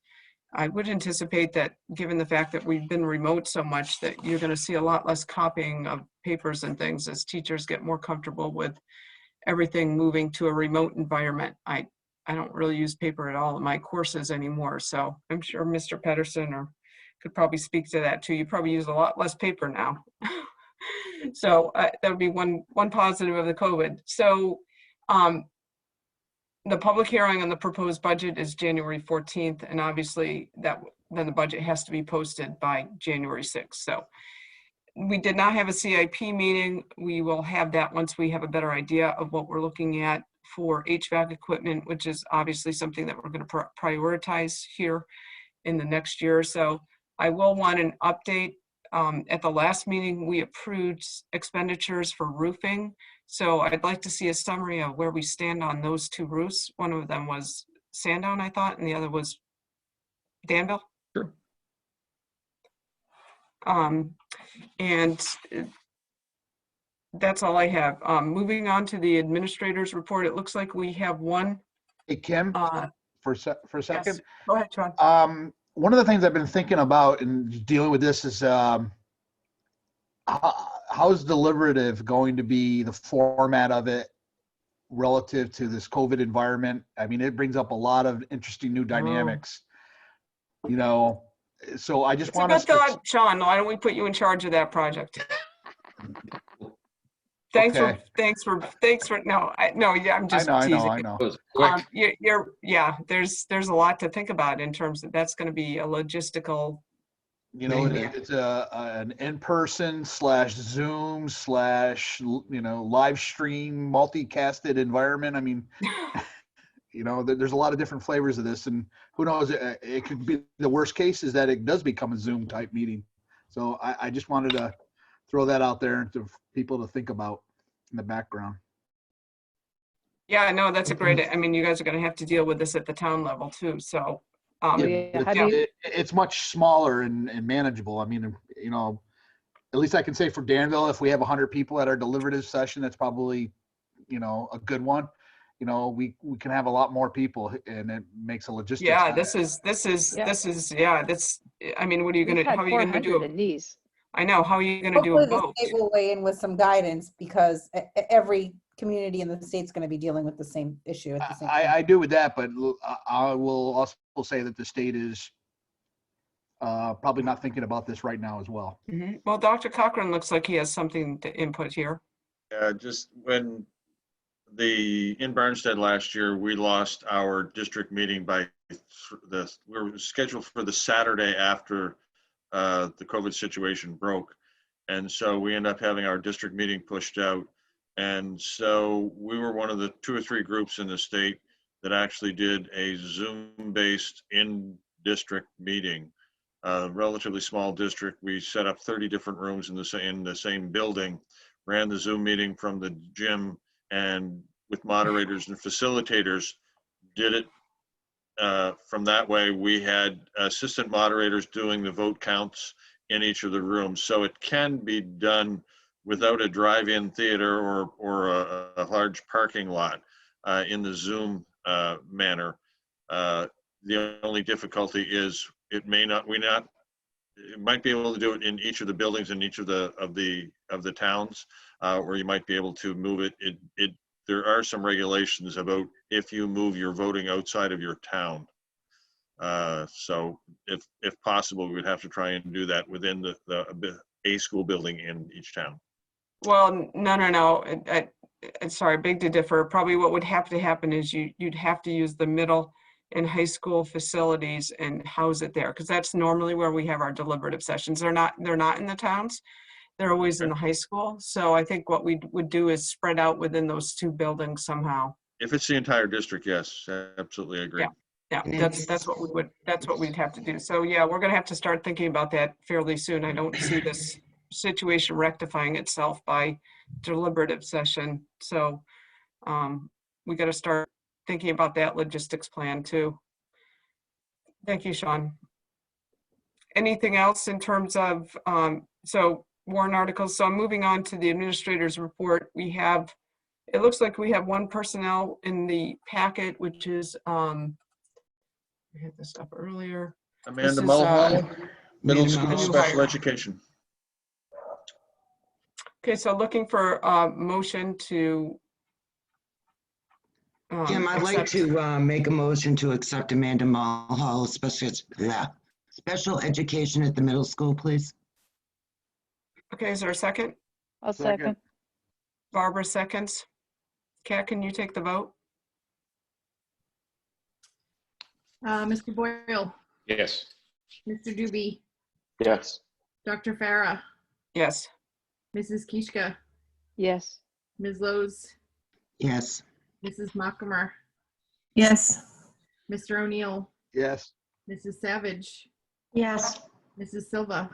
I would anticipate that, given the fact that we've been remote so much, that you're going to see a lot less copying of papers and things as teachers get more comfortable with everything moving to a remote environment. I don't really use paper at all in my courses anymore, so I'm sure Mr. Pedersen could probably speak to that too. You probably use a lot less paper now. So that would be one positive of the COVID. So the public hearing on the proposed budget is January 14th, and obviously then the budget has to be posted by January 6th. So we did not have a CIP meeting. We will have that once we have a better idea of what we're looking at for HVAC equipment, which is obviously something that we're going to prioritize here in the next year or so. I will want an update. At the last meeting, we approved expenditures for roofing. So I'd like to see a summary of where we stand on those 2 roofs. One of them was Sandown, I thought, and the other was Danville. Sure. And that's all I have. Moving on to the administrator's report, it looks like we have one. Hey, Kim, for a second. Yes. Go ahead, Sean. One of the things I've been thinking about in dealing with this is how's deliberative going to be, the format of it relative to this COVID environment? I mean, it brings up a lot of interesting new dynamics, so I just want to. Sean, why don't we put you in charge of that project? Thanks for no, yeah, I'm just teasing. I know. There's a lot to think about in terms of that's going to be a logistical. It's an in-person / Zoom / live stream multicasted environment. I mean, you know, there's a lot of different flavors of this, and who knows, it could be, the worst case is that it does become a Zoom type meeting. So I just wanted to throw that out there to people to think about in the background. Yeah, no, that's a great, I mean, you guys are gonna have to deal with this at the town level too, so. It's much smaller and manageable. I mean, you know, at least I can say for Danville, if we have 100 people at our deliberative session, that's probably, you know, a good one. You know, we can have a lot more people, and it makes a logistics. Yeah, this is, yeah, that's, I mean, what are you gonna, how are you gonna do it? These. I know, how are you gonna do Hopefully a the vote? state will weigh in with some guidance because every community in the state's going to be dealing with the same issue at the same time. I do with that, but I will also say that the state is probably not thinking about this right now as well. Well, Dr. Cochran looks like he has something to input here. Just when in Barnstead last year, we lost our district meeting by we were scheduled for the Saturday after the COVID situation broke. And so we ended up having our district meeting pushed out. And so we were one of the 2 or 3 groups in the state that actually did a Zoom-based in-district meeting. Relatively small district. We set up 30 different rooms in the same building, ran the Zoom meeting from the gym, and with moderators and facilitators, did it from that way. We had assistant moderators doing the vote counts in each of the rooms. So it can be done without a drive-in theater or a large parking lot in the Zoom manner. The only difficulty is it might be able to do it in each of the buildings in each of the towns, or you might be able to move it. There are some regulations about if you move your voting outside of your town. So if possible, we would have to try and do that within a school building in each town. Well, no. Sorry, beg to differ. Probably what would have to happen is you'd have to use the middle and high school facilities and house it there, because that's normally where we have our deliberative sessions. They're not in the towns. They're always in the high school. So I think what we would do is spread out within those 2 buildings somehow. If it's the entire district, yes, absolutely agree. Yeah, that's what we'd have to do. So yeah, we're gonna have to start thinking about that fairly soon. I don't see this situation rectifying itself by deliberative session. So we got to start thinking about that logistics plan too. Thank you, Sean. Anything else in terms of, so warrant articles? So I'm moving on to the administrator's report. It looks like we have 1 personnel in the packet, which is, I had this up earlier. Amanda Mulhall, middle school special education. Okay, so looking for a motion to Jim, I'd like to make a motion to accept Amanda Mulhall, special education at the middle school, please. Okay, is there a second? I'll second. Barbara seconds. Kat, can you take the vote? Mr. Boyle, Yes. Mr. Doobie, Yes. Dr. Farah, Yes. Mrs. Kishka, Yes. Ms. Lowe's, Yes. Mrs. Mockamer, Yes. Mr. O'Neill, Yes. Mrs. Savage, Yes. Mrs. Silva.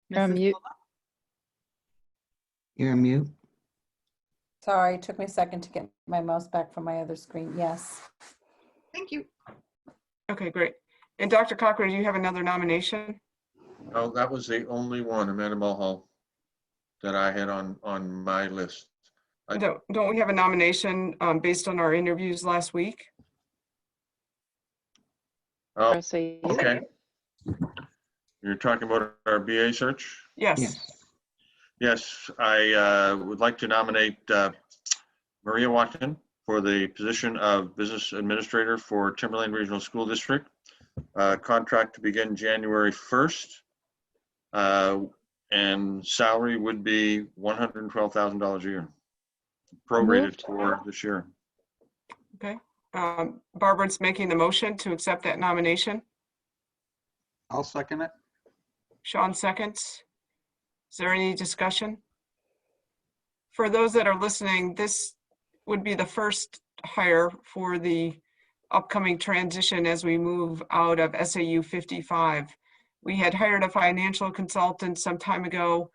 You're on mute. You're on mute. Sorry, it took me a second to get my mouse back from my other screen. Yes. Thank you. Okay, great. And Dr. Cochran, do you have another nomination? Oh, that was the only one, Amanda Mulhall, that I had on my list. Don't we have a nomination based on our interviews last week? Oh, okay. You're talking about our BA search? Yes. Yes, I would like to nominate Maria Watson for the position of Business Administrator for Timberlane Regional School District. Contract to begin January 1st. And salary would be $112,000 a year, prorated for this year. Okay. Barbara's making the motion to accept that nomination. I'll second it. Sean seconds. Is there any discussion? for those that are listening, this would be the first hire for the upcoming transition as we move out of SAU 55. We had hired a financial consultant some time ago.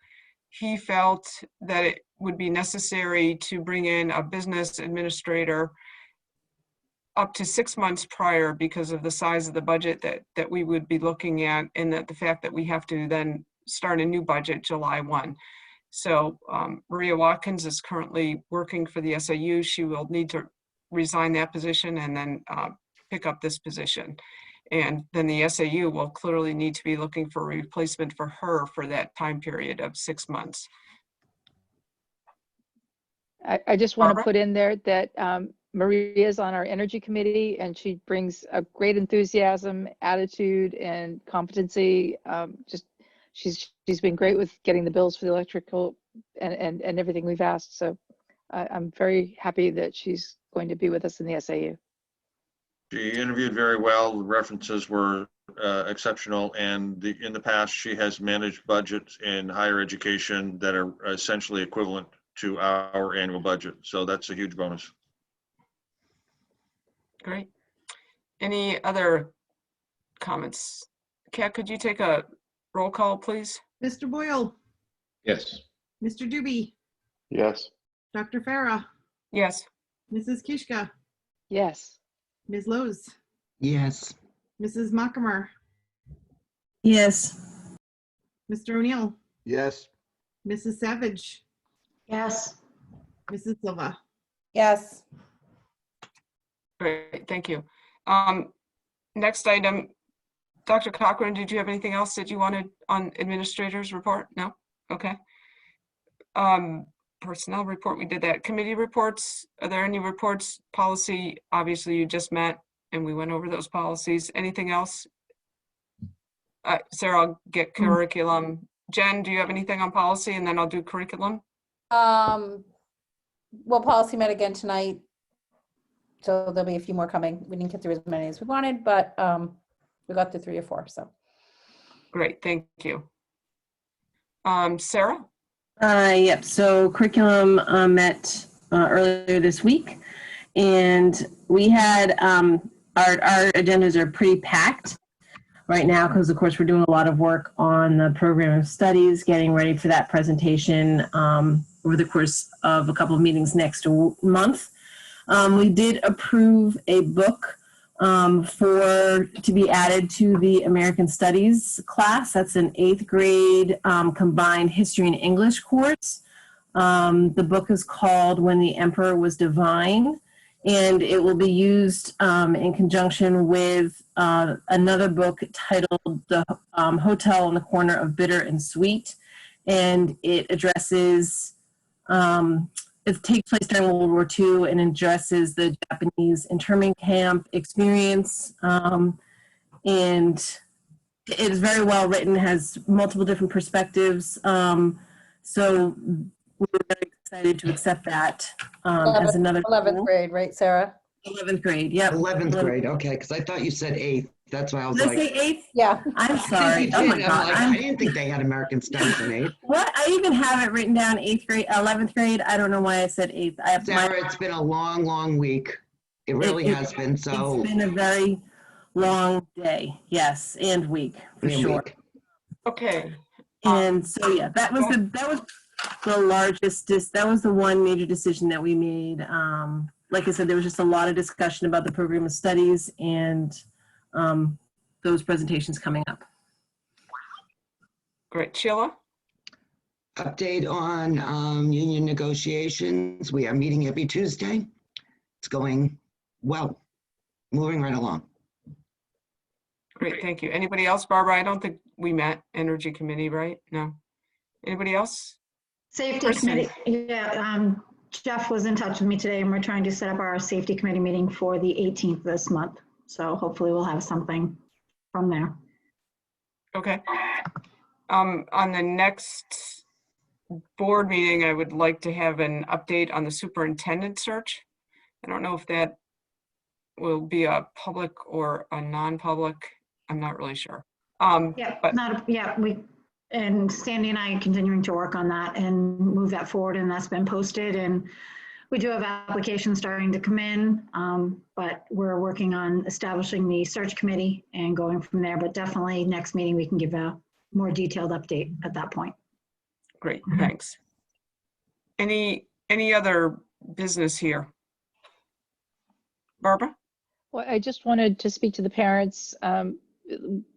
He felt that it would be necessary to bring in a business administrator up to 6 months prior because of the size of the budget that we would be looking at, and that the fact that we have to then start a new budget July 1. So Maria Watkins is currently working for the SAU. She will need to resign that position and then pick up this position. And then the SAU will clearly need to be looking for a replacement for her for that time period of 6 months. I just want to Barbara? put in there that Maria is on our energy committee, and she brings a great enthusiasm, attitude, and competency. She's been great with getting the bills for the electrical and everything we've asked. So I'm very happy that she's going to be with us in the SAU. She interviewed very well. The references were exceptional, and in the past, she has managed budgets in higher education that are essentially equivalent to our annual budget. So that's a huge bonus. Great. Any other comments? Kat, could you take a roll call, please? Mr. Boyle, Yes. Mr. Doobie, Yes. Dr. Farah, Yes. Mrs. Kishka, Yes. Ms. Lowe's, Yes. Mrs. Mockamer, Yes. Mr. O'Neill, Yes. Mrs. Savage, Yes. Mrs. Silva. Yes. Great, thank you. Next item, Dr. Cochran, did you have anything else that you wanted on administrator's report? No? Okay. Personnel report, we did that. Committee reports, are there any reports? Policy, obviously you just met and we went over those policies. Anything else? Sarah, I'll get curriculum. Jen, do you have anything on policy? And then I'll do curriculum. Well, policy met again tonight, so there'll be a few more coming. We didn't get through as many as we wanted, but we got through 3 or 4, so. Great, thank you. Sarah? Yep, so curriculum met earlier this week, and we had, our agendas are pretty packed right now because, of course, we're doing a lot of work on the program of studies, getting ready for that presentation over the course of a couple of meetings next month. We did approve a book to be added to the American Studies class. That's an 8th grade combined history and English course. The book is called When the Emperor Was Divine, and it will be used in conjunction with another book titled The Hotel on the Corner of Bitter and Sweet, and it addresses it takes place during World War II and addresses the Japanese internment camp experience. And it is very well written, has multiple different perspectives. So we're very excited to accept that as another 11th grade, right, Sarah? 11th grade, yep. 11th grade, okay, because I thought you said 8th. That's why I was Did I like. say 8th? Yeah. I'm sorry. Oh my God. I didn't think they had American Studies in 8th. What? I even have it written down 8th grade, 11th grade. I don't know why I said 8th. Sarah, it's been a long, long week. It really has been, so. It's been a very long day, yes, and week, for sure. Okay. And so, yeah, that was the largest, that was the one major decision that we made. Like I said, there was just a lot of discussion about the program of studies and those presentations coming up. Great. Sheila? Update on union negotiations. We are meeting every Tuesday. It's going well, moving right along. Great, thank you. Anybody else? Barbara, I don't think we met Energy Committee, right? No. Anybody else? Safety committee, yeah. Jeff was in touch with me today and we're trying to set up our safety committee meeting for the 18th this month. So hopefully we'll have something from there. Okay. On the next board meeting, I would like to have an update on the superintendent search. I don't know if that will be a public or a non-public. I'm not really sure. Yeah, but And Sandy and I are continuing to work on that and move that forward, and that's been posted. And we do have applications starting to come in, but we're working on establishing the search committee and going from there. But definitely next meeting, we can give a more detailed update at that point. Great, thanks. Any other business here? Barbara? Well, I just wanted to speak to the parents.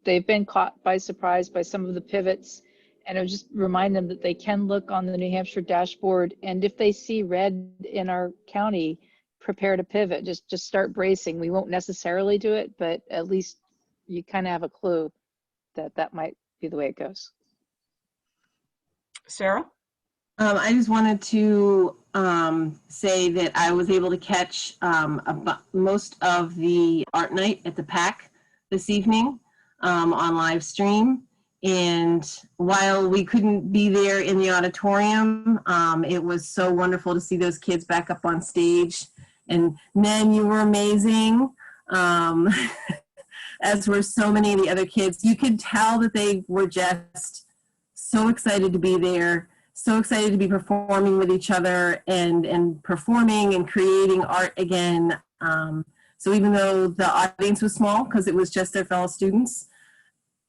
They've been caught by surprise by some of the pivots, and I would just remind them that they can look on the New Hampshire dashboard, and if they see red in our county, prepare to pivot. Just start bracing. We won't necessarily do it, but at least you kind of have a clue that that might be the way it goes. Sarah? I just wanted to say that I was able to catch most of the art night at the PAC this evening on live stream. And while we couldn't be there in the auditorium, it was so wonderful to see those kids back up on stage. And Nen, you were amazing, as were so many of the other kids. You could tell that they were just so excited to be there, so excited to be performing with each other and performing and creating art again. So even though the audience was small, because it was just their fellow students,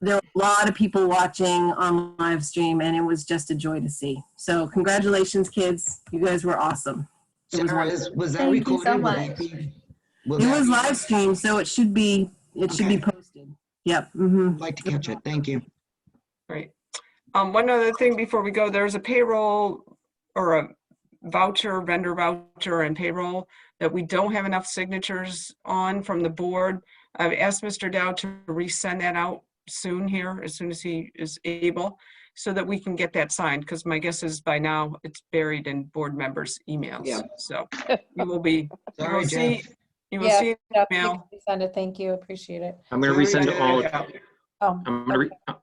there were a lot of people watching on live stream, and it was just a joy to see. So congratulations, kids. You guys were awesome. Was that Thank you recorded? so Will much. that be- It will that was be- live stream, so it should be posted. Yep. I'd like to catch it. Thank you. Great. One other thing before we go, there's a payroll or a voucher, vendor voucher and payroll that we don't have enough signatures on from the board. I've asked Mr. Dow to resend that out soon here, as soon as he is able, so that we can get that signed, because my guess is by now it's buried in board members' emails. Yeah. So you will be, you Sorry, will see, Jeff. you will Yeah, see Jeff, an you email. can send it. Thank you. Appreciate it. I'm going to Sorry, resend to all. Jeff. Oh,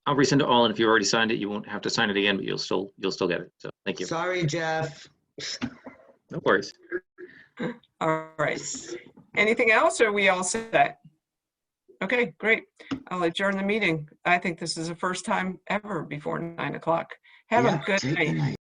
I'll resend to all, and if you already signed it, you won't have to sign it again, but you'll still get it. So thank you. Sorry, Jeff. No worries. All right. Anything else, or are we all set? Okay, great. I'll adjourn the meeting. I think this is the first time ever before 9 o'clock. Have Yeah, a good take the night. night.